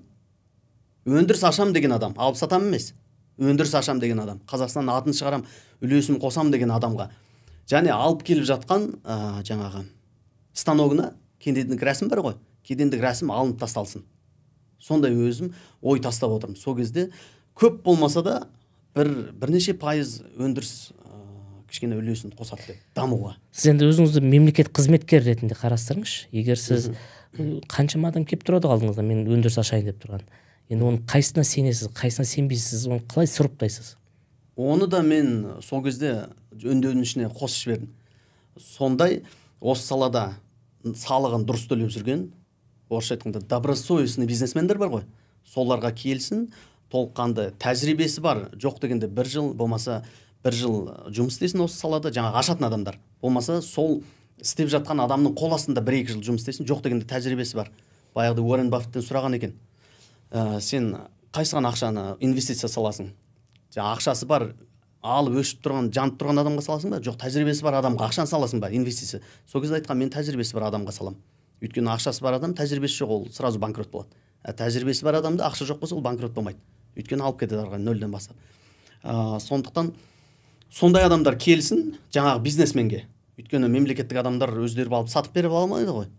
Speaker 2: Өндіріс ашам деген адам, алып сатам емес. Өндіріс ашам деген адам, Қазақстанның атын шығарам, үлесім қосам деген адамға. Және алып келіп жатқан жаңағы станогына кедендік рәсім бар ғой, кедендік рәсім алынып тасталсын. Сондай өзім ой тастап отырмын. Сол кезде көп болмаса да бірнеше пайыз өндіріс кішкене үлесін қосады деп дамуға.
Speaker 1: Сіз енді өзіңізді мемлекет қызметкер ретінде қарастырыңызшы. Егер сіз қаншама адам келіп тұрады алдыңызда, мен өндіріс ашайын деп тұрған. Енді оның қайсына сенесіз, қайсына сенбейсіз, оны қалай сұрыптайсыз?
Speaker 2: Оны да мен сол кезде өндеудің ішіне қосып жібердім. Сондай осы салада салығын дұрыс төлеп жүрген, орысша айтқанда добросовестный бизнесмендер бар ғой. Соларға келсін, толыққанды тәжірибесі бар, жоқ дегенде 1 жыл, болмаса 1 жыл жұмыс істесін осы салада, жаңағы ашатын адамдар. Болмаса сол істеп жатқан адамның қол астында 1-2 жыл жұмыс істесін, жоқ дегенде тәжірибесі бар. Баяғыда Уоррен Баффеттен сұраған екен. Сен қайсыған ақшаны инвестиция саласың? Ақшасы бар, алып өшіп тұрған, жанып тұрған адамға саласың ба? Жоқ, тәжірибесі бар адамға ақшаны саласың ба? Инвестиция. Сол кезде айтқан, мен тәжірибесі бар адамға салам. Өйткені ақшасы бар адам, тәжірибесі жоқ, ол сразу банкрот болады. Тәжірибесі бар адамда ақша жоқ болса, ол банкрот болмайды. Өйткені алып кетеді арға нөлден бастап. Сондықтан сондай адамдар келсін жаңағы бизнесменге. Өйткені мемлекеттік адамдар өздері алып сатып беріп алмайды ғой.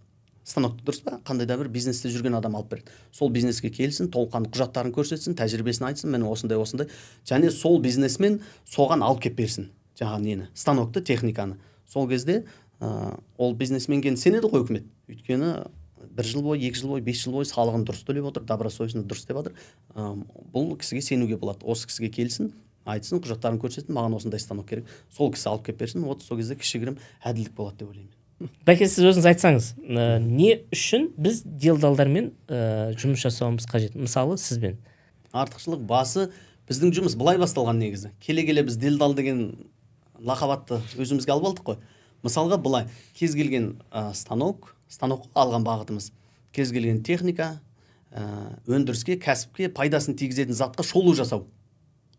Speaker 2: Станокты дұрыс па? Қандай да бір бизнесте жүрген адам алып береді. Сол бизнеске келсін, толыққанды құжаттарын көрсетсін, тәжірибесін айтсын, мен осындай. Және сол бизнесмен соған алып кеп берсін. Жаңағы нені? Станокты, техниканы. Сол кезде ол бизнесменге сенеді ғой үкімет. Өйткені 1 жыл бойы, 2 жыл бойы, 5 жыл бойы салығын дұрыс төлеп отыр, добросовестно дұрыс деп отыр. Бұл кісіге сенуге болады. Осы кісіге келсін, айтсын, құжаттарын көрсетсін, маған осындай станок керек. Сол кісі алып кеп берсін, сол кезде кішігірім әділдік болады деп ойлаймын.
Speaker 1: Бәке, сіз өзіңіз айтсаңыз, не үшін біз делдалдармен жұмыс жасауымыз қажет? Мысалы, сізбен.
Speaker 2: Артықшылық басы біздің жұмыс былай басталған негізі. Келе-келе біз делдал деген лақап атты өзімізге алып алдық қой. Мысалға былай, кез келген станок алған бағытымыз, кез келген техника, өндіріске, кәсіпке пайдасын тигізетін затқа шолу жасау.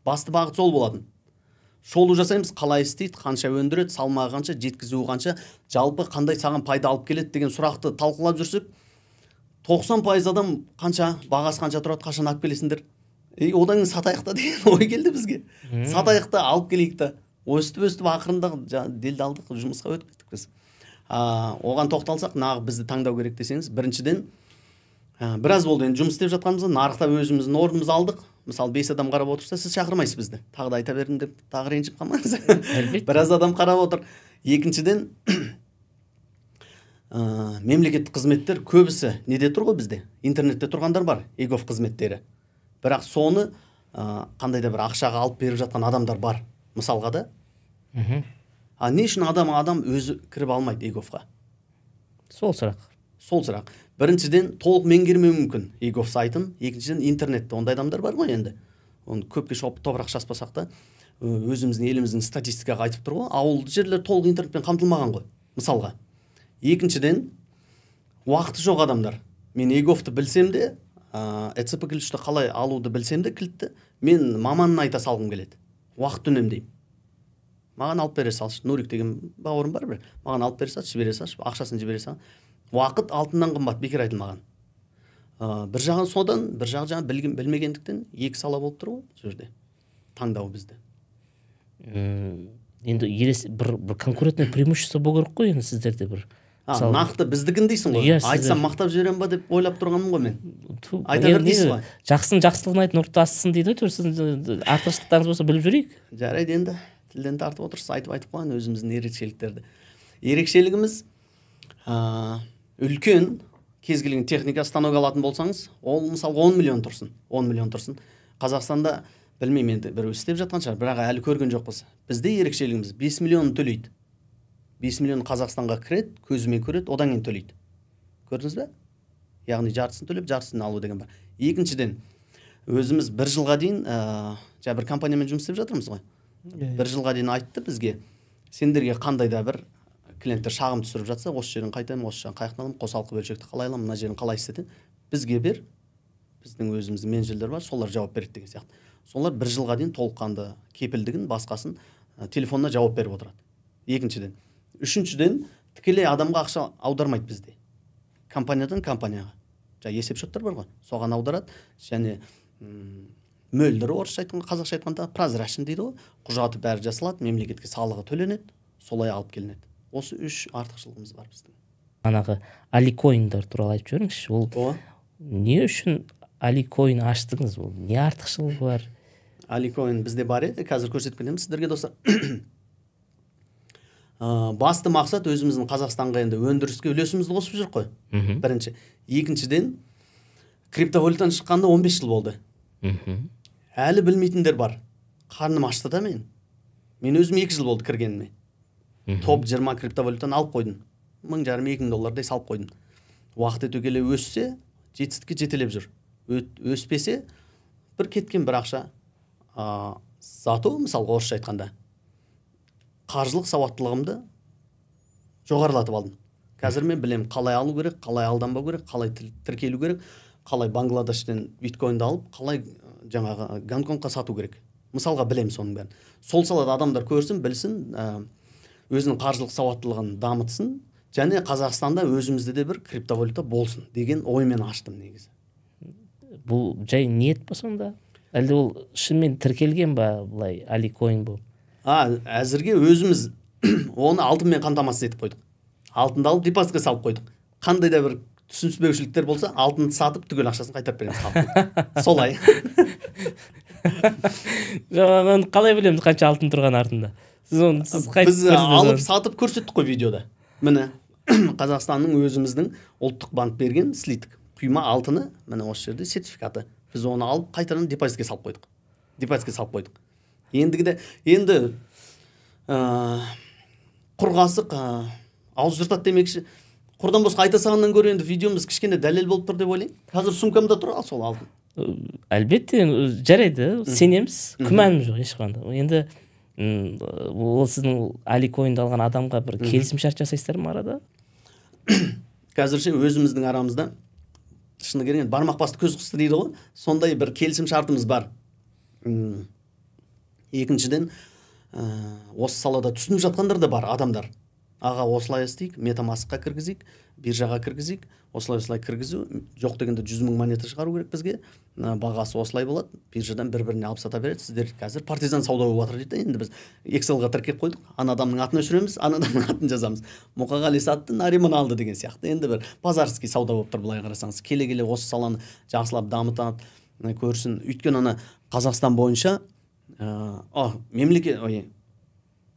Speaker 2: Басты бағыт сол болатын. Шолу жасаймыз, қалай істейді, қанша өндіреді, салмағы қанша, жеткізуі қанша, жалпы қандай саған пайда алып келеді деген сұрақты талқылап жүрсек, 90% адам қанша, бағасы қанша тұрады, қашан алып келесіңдер? Одан сатайық та деген ой келді бізге. Сатайық та, алып келейік та. Өстіп ақырында делдалдық жұмысқа өттік біз. Оған тоқталсақ, нағып бізді таңдау керек десеңіз, біріншіден біраз болды енді жұмыс істеп жатқанымызда, нарықта өзіміздің орнымызды алдық. Мысалы 5 адам қарап отырса, сіз шақырмайсыз бізді. Тағы да айта бердім деп, тағы ренжіп қалмаңыз. Біраз адам қарап отыр. Екіншіден, мемлекеттік қызметтер көбісі неде тұр ғой бізде? Интернетте тұрғандар бар, егов қызметтері. Бірақ соны қандай да бір ақшаға алып беріп жатқан адамдар бар. Мысалға да. Не үшін адам өзі кіріп алмайды егофқа?
Speaker 1: Сол сұрақ.
Speaker 2: Біріншіден, толық меңгермеу мүмкін егов сайтын. Екіншіден, интернетте ондай адамдар бар ғой енді. Оны көпке топырақ шаспасақ та, өзіміздің еліміздің статистикаға айтып тұр ғой, ауылды жерлер толық интернетпен қамтылмаған ғой, мысалға. Екіншіден, уақыты жоқ адамдар. Мен егофты білсем де, ЭЦП кілтті қалай алуды білсем де кілтті, мен маманын айта салғым келеді. Уақыт үнемдеймін. Маған алып бере салшы, Нурик деген бауырым бар бір. Маған алып бере салшы, жібере салшы, ақшасын жібере салшы. уақыт алтыннан қымбат, бекер айтылмаған. Бір жағы содан, бір жағы жаңа білмегендіктен екі сала болып тұр ғой бұл жерде. Таңдау бізді.
Speaker 1: Енді бір конкурентное преимущество болу керек қой енді сіздерде бір.
Speaker 2: Нақты біздікін дейсің ғой. Айтсам мақтап жіберем ба деп ойлап тұрғаным ғой мен. Айта бер дейсің ғой.
Speaker 1: Жақсының жақсылығын айт, нұрты ассын дейді ғой. Сіздің артықшылықтарыңыз болса біліп жүрейік.
Speaker 2: Жарайды, енді тілден тартып отырсыз, айтып қойған өзіміздің ерекшеліктерді. Ерекшелігіміз үлкен кез келген техника станок алатын болсаңыз, ол мысалы 10 миллион тұрсын. 10 миллион тұрсын. Қазақстанда білмеймін енді бір істеп жатқан шығар, бірақ әлі көрген жоқпыз. Бізде ерекшелігіміз 5 миллион төлейді. 5 миллион Қазақстанға кіреді, көзімен көреді, одан кейін төлейді. Көрдіңіз бе? Яғни жартысын төлеп, жартысын алу деген бар. Екіншіден, өзіміз бір жылға дейін бір компаниямен жұмыс істеп жатырмыз ғой. Бір жылға дейін айтты бізге, сендерге қандай да бір клиенттер шағым түсіріп жатса, осы жерін қайтаймын, осы жерін қаяқтан аламын, қосалқы бөлшекті қалай аламын, мына жерін қалай істетемін, бізге бер, біздің өзіміздің менеджерлер бар, солар жауап береді деген сияқты. Солар бір жылға дейін толыққанды кепілдігін, басқасын телефонына жауап беріп отырады. Екіншіден. Үшіншіден, тікелей адамға ақша аудармайды бізде. Компаниядан компанияға. Есеп шоттар бар ғой, соған аударады. Және мөлдір орысша айтқанда, қазақша айтқанда прозрачный дейді ғой. Құжаты бәрі жасалады, мемлекетке салығы төленеді, солай алып келінеді. Осы үш артықшылығымыз бар біздің.
Speaker 1: Анағы аликоиндар туралы айтып жіберіңізші. Ол не үшін аликоин аштыңыз? Ол не артықшылығы бар?
Speaker 2: Аликоин бізде бар еді, қазір көрсетіп кетеміз сіздерге достар. Басты мақсат өзіміздің Қазақстанға енді өндіріске үлесімізді қосып жүр қой. Бірінші. Екіншіден, криптовалютадан шыққанда 15 жыл болды. Әлі білмейтіндер бар. Қарным ашты да мен. Мен өзім 2 жыл болды кіргеніме. Топ 20 криптовалютаны алып қойдым. $1,500-2,000 салып қойдым. Уақыт өте келе өссе, жетістікке жетелеп жүр. Өспесе, бір кеткен бір ақша. Зато, мысалы, орысша айтқанда, қаржылық сауаттылығымды жоғарылатып алдым. Қазір мен білем, қалай алу керек, қалай алданбау керек, қалай тіркелу керек, қалай Бангладештен биткоинді алып, қалай жаңағы Гонконгқа сату керек. Мысалға білем соның бәрін. Сол салада адамдар көрсін, білсін, өзінің қаржылық сауаттылығын дамытсын, және Қазақстанда өзімізде де бір криптовалюта болсын деген оймен аштым негізі.
Speaker 1: Бұл жай ниет па сонда? Әлде ол шынымен тіркелген ба, бұлай аликоин болып?
Speaker 2: Әзірге өзіміз оны алтынмен қамтамасыз етіп қойдық. Алтынды алып депозитке салып қойдық. Қандай да бір түсініспеушіліктер болса, алтынды сатып түгел ақшасын қайтарып береміз халыққа. Солай.
Speaker 1: Жаңағы қалай білеміз қанша алтын тұрған артында?
Speaker 2: Біз алып сатып көрсеттік қой видеода. Міне Қазақстанның өзіміздің ұлттық банк берген слитік құйма алтыны, міне осы жерде сертификаты. Біз оны алып қайтадан депозитке салып қойдық. Енді құрғасық ауыз жыртады демекші. Құрдан босқа айта салғаннан гөрі енді видеомыз кішкене дәлел болып тұр деп ойлаймын. Қазір сумкамда тұр ал сол алтын.
Speaker 1: Әлбетте жарайды, сенеміз, күмәнім жоқ ешқандай. Енді ол сіздің аликоинді алған адамға бір келісім шарт жасайсыздар ма арада?
Speaker 2: Қазірше өзіміздің арамызда шыны керек бармақ басты көз қысты дейді ғой, сондай бір келісім шартымыз бар. Екіншіден, осы салада түсініп жатқандар да бар адамдар. Аға осылай істейік, метамаскқа кіргізейік, биржаға кіргізейік, осылай кіргізу, жоқ дегенде 100.000 монета шығару керек бізге, бағасы осылай болады, биржадан бір-біріне алып сата береді, сіздер қазір партизан сауда болып жатыр дейді. Енді біз Excel-ға тіркеп қойдық, ана адамның атын өшіреміз, ана адамның атын жазамыз. Мұқағали сатты, Нариман алды деген сияқты. Енді бір базарский сауда болып тұр былай қарасаңыз. Келе-келе осы саланы жақсылап дамытады, көрсін. Өйткені ана Қазақстан бойынша,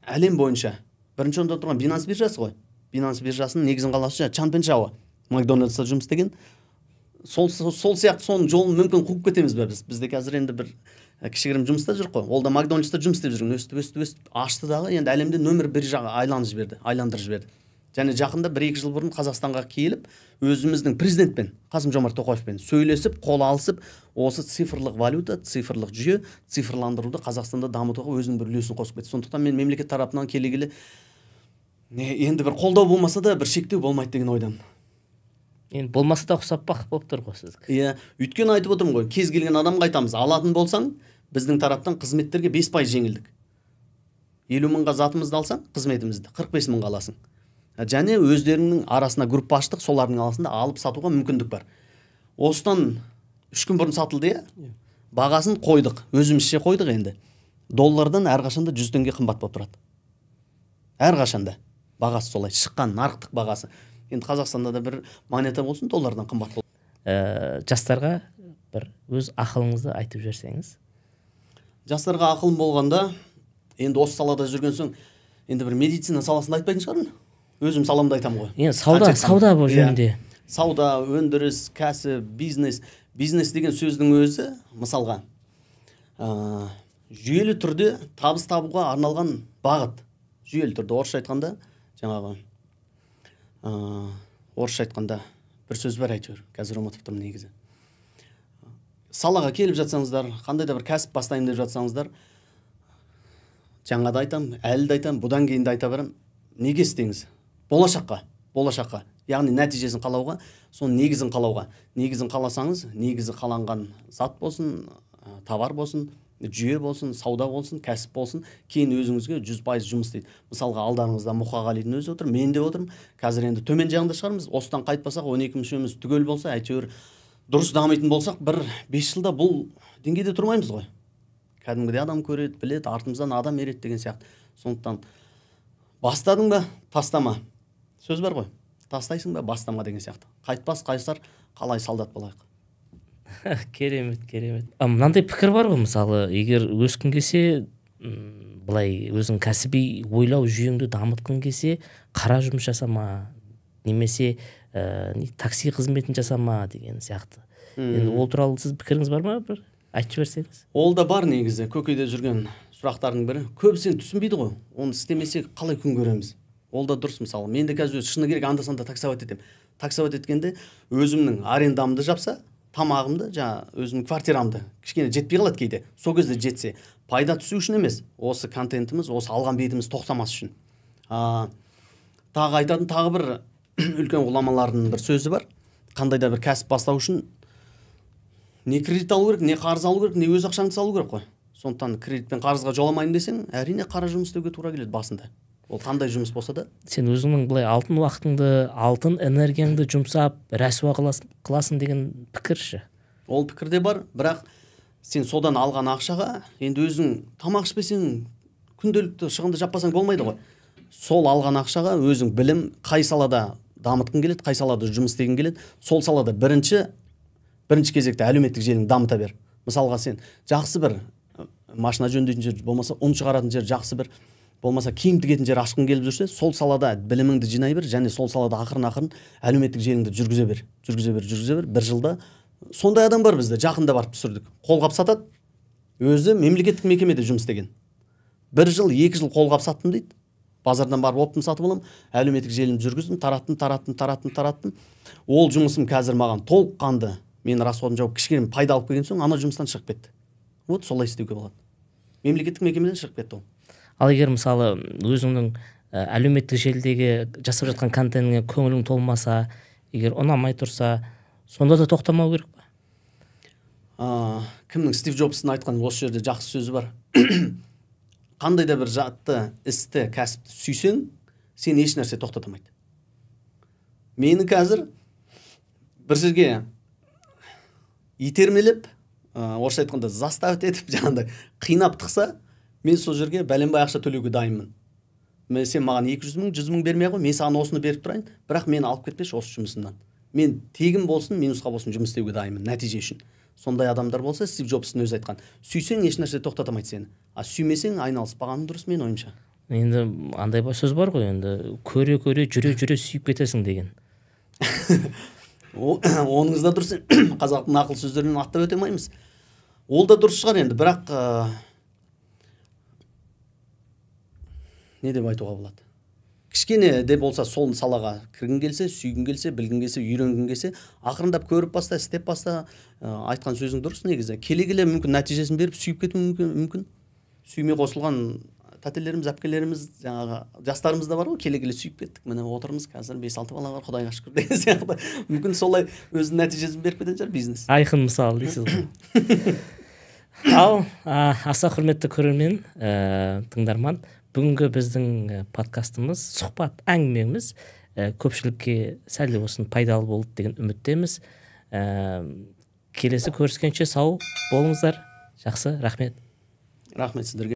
Speaker 2: әлем бойынша бірінші орында тұрған Binance биржасы ғой. Binance биржасының негізін қалаушы Чанпен Чао, Макдональдста жұмыс істеген. Сол сияқты соның жолын мүмкін қуып кетеміз бе біз? Бізде қазір енді бір кішігірім жұмыста жүр қой. Ол да Макдональдста жұмыс істеп жүрген, өстіп ашты дағы, енді әлемде нөмір 1 жағы айландырып жіберді. Және жақында 1-2 жыл бұрын Қазақстанға келіп, өзіміздің президентпен, Қасым-Жомарт Тоқаевпен сөйлесіп, қол алысып, осы цифрлық валюта, цифрлық жүйе, цифрландыруды Қазақстанда дамытуға өзінің бір үлесін қосып кетті. Сондықтан мен мемлекет тарапынан келе-келе енді бір қолдау болмаса да бір шектеу болмайды деген ойдамын.
Speaker 1: Енді болмаса да ұқсап бақ болып тұр ғой сіздікі.
Speaker 2: Иә, өйткені айтып отырмын ғой, кез келген адамға айтамыз, алатын болсаң, біздің тараптан қызметтерге 5% жеңілдік. 50 мыңға затымызды алсаң, қызметімізді 45 мыңға аласың. және өздерінің арасына группа аштық, солардың арасында алып сатуға мүмкіндік бар. Осыдан 3 күн бұрын сатылды, иә. Бағасын қойдық, өзімізше қойдық енді. Доллардан әрқашанда 100 теңге қымбат болып тұрады. Әрқашанда бағасы солай шыққан, нарықтық бағасы. Енді Қазақстанда да бір монета болсын, доллардан қымбат болды.
Speaker 1: Жастарға бір өз ақылыңызды айтып жіберсеңіз.
Speaker 2: Жастарға ақылым болғанда, енді осы салада жүрген соң, енді бір медицина саласында айтпайтын шығармын. Өзім саламда айтамын ғой.
Speaker 1: Енді сауда бұл жөнінде.
Speaker 2: Сауда, өндіріс, кәсіп, бизнес. Бизнес деген сөздің өзі, мысалға, жүйелі түрде табыс табуға арналған бағыт. Жүйелі түрде, орысша айтқанда, жаңағы, орысша айтқанда бір сөз бар әйтеуір, қазір ұмытып тұрмын негізі. Салаға келіп жатсаңыздар, қандай да бір кәсіп бастайын деп жатсаңыздар, жаңа да айтамын, әлі де айтамын, бұдан кейін де айта барам, неге істеңіз? Болашаққа. Яғни нәтижесін қалауға, соның негізін қалауға. Негізін қаласаңыз, негізі қаланған зат болсын, товар болсын, жүйе болсын, сауда болсын, кәсіп болсын, кейін өзіңізге 100% жұмыс істейді. Мысалға алдарыңызда Мұқағалидың өзі отыр, мен де отырмын. Қазір енді төмен жағында шығармыз. Осыдан қайтпасақ, 12 мүшеміз түгел болса, әйтеуір дұрыс дамитын болсақ, бір 5 жылда бұл деңгейде тұрмаймыз ғой. Кәдімгідей адам көреді, біледі, артымыздан адам ереді деген сияқты. Сондықтан бастадың ба, тастама. Сөз бар ғой. Тастайсың ба, бастама деген сияқты. Қайтпас қайсар, қалай солдат болайық.
Speaker 1: Керемет. Мынандай пікір бар ғой, мысалы, егер өскің келсе, былай өзің кәсіби ойлау жүйеңді дамытқың келсе, қара жұмыс жасама, немесе такси қызметін жасама деген сияқты. Енді ол туралы сіз пікіріңіз бар ма? Бір айтып жіберсеңіз.
Speaker 2: Ол да бар негізі. Көкейде жүрген сұрақтардың бірі. Көбісі түсінбейді ғой. Оны істемесек қалай күн көреміз? Ол да дұрыс. Мысалы, мен де қазір шыны керек анда-санда таксовать етемін. Таксовать еткенде өзімнің арендамды жапса, тамағымды, өзімнің квартирамды кішкене жетпей қалады кейде. Сол кезде жетсе, пайда түсу үшін емес, осы контентіміз, осы алған бетіміз тоқтамас үшін. Тағы айтатын тағы бір үлкен ғұламалардың бір сөзі бар. Қандай да бір кәсіп бастау үшін не кредит алу керек, не қарыз алу керек, не өз ақшаңды салу керек қой. Сондықтан кредитпен қарызға жоламайын десең, әрине қара жұмыс істеуге тура келеді басында. Ол қандай жұмыс болса да.
Speaker 1: Сен өзіңнің былай алтын уақытыңды, алтын энергияңды жұмсап, рәсуа қыласың деген пікірші.
Speaker 2: Ол пікір де бар, бірақ сен содан алған ақшаға, енді өзің тамақ ішпесең, күнделікті шығынды жаппасаң болмайды ғой. Сол алған ақшаға өзің білім, қай салада дамытқың келеді, қай салада жұмыс істегің келеді, сол салада бірінші кезекте әлеуметтік желіні дамыта бер. Мысалға сен жақсы бір машина жөндейтін жер, болмаса ұн шығаратын жер, жақсы бір болмаса киім тігетін жер ашқың келіп жүрсе, сол салада біліміңді жинай бер, және сол салада ақырын әлеуметтік желіңді жүргізе бер. Бір жылда сондай адам бар бізде, жақында барып түсірдік. Қолғап сатады, өзі мемлекеттік мекемеде жұмыс істеген. 1 жыл, 2 жыл қолғап саттым дейді. Базардан барып оптым сатып аламын, әлеуметтік желімді жүргіздім, тараттым. Ол жұмысым қазір маған толыққанды, мен расходын жауып кішкене пайда алып келген соң, ана жұмыстан шығып кетті. Вот солай істеуге болады. Мемлекеттік мекемеден шығып кетті ол.
Speaker 1: Ал егер мысалы өзіңнің әлеуметтік желідегі жасап жатқан контентіңе көңілің толмаса, егер ұнамай тұрса, сонда да тоқтамау керек па?
Speaker 2: Кімнің Стив Джобстың айтқан осы жерде жақсы сөзі бар. Қандай да бір затты, істі, кәсіпті сүйсең, сен еш нәрсе тоқтатамайды. Мені қазір бір жерге итермелеп, орысша айтқанда заставить етіп, жаңағыдай қинап тықса, мен сол жерге бәленбай ақша төлеуге дайынмын. Сен маған 200 мың, 100 мың бермей қой, мен саған осыны беріп тұрайын, бірақ мені алып кетпеші осы жұмысымнан. Мен тегін болсын, минусқа болсын жұмыс істеуге дайынмын, нәтиже үшін. Сондай адамдар болса, Стив Джобстың өзі айтқан, сүйсең еш нәрсе тоқтатамайды сені. Сүймесең айналыспағаның дұрыс, мен ойымша.
Speaker 1: Енді андай сөз бар ғой, енді көре жүре сүйіп кетесің деген.
Speaker 2: Оныңыз да дұрыс. Қазақтың ақыл сөздерінен аттап өте алмаймыз. Ол да дұрыс шығар енді, бірақ не деп айтуға болады? Кішкене де болса сол салаға кіргің келсе, сүйгің келсе, білгің келсе, үйренгің келсе, ақырындап көріп баста, істеп баста, айтқан сөзің дұрыс негізі. Келе мүмкін нәтижесін беріп сүйіп кету мүмкін. Сүймей қосылған тәтелеріміз, әпкелеріміз, жаңағы жастарымыз да бар ғой, келе сүйіп кеттік. Міне отырмыз, қазір 5-6 бала бар, Құдайға шүкір деген сияқты. Мүмкін солай өзінің нәтижесін беріп кететін шығар бизнес.
Speaker 1: Айқын мысал дейсіз ғой. Ал аса құрметті көрермен, тыңдарман, бүгінгі біздің подкастымыз, сұхбат әңгімеміз көпшілікке сәл де болсын пайдалы болды деген үміттеміз. Келесі көріскенше сау болыңыздар. Жақсы, рахмет.
Speaker 2: Рахмет сіздерге.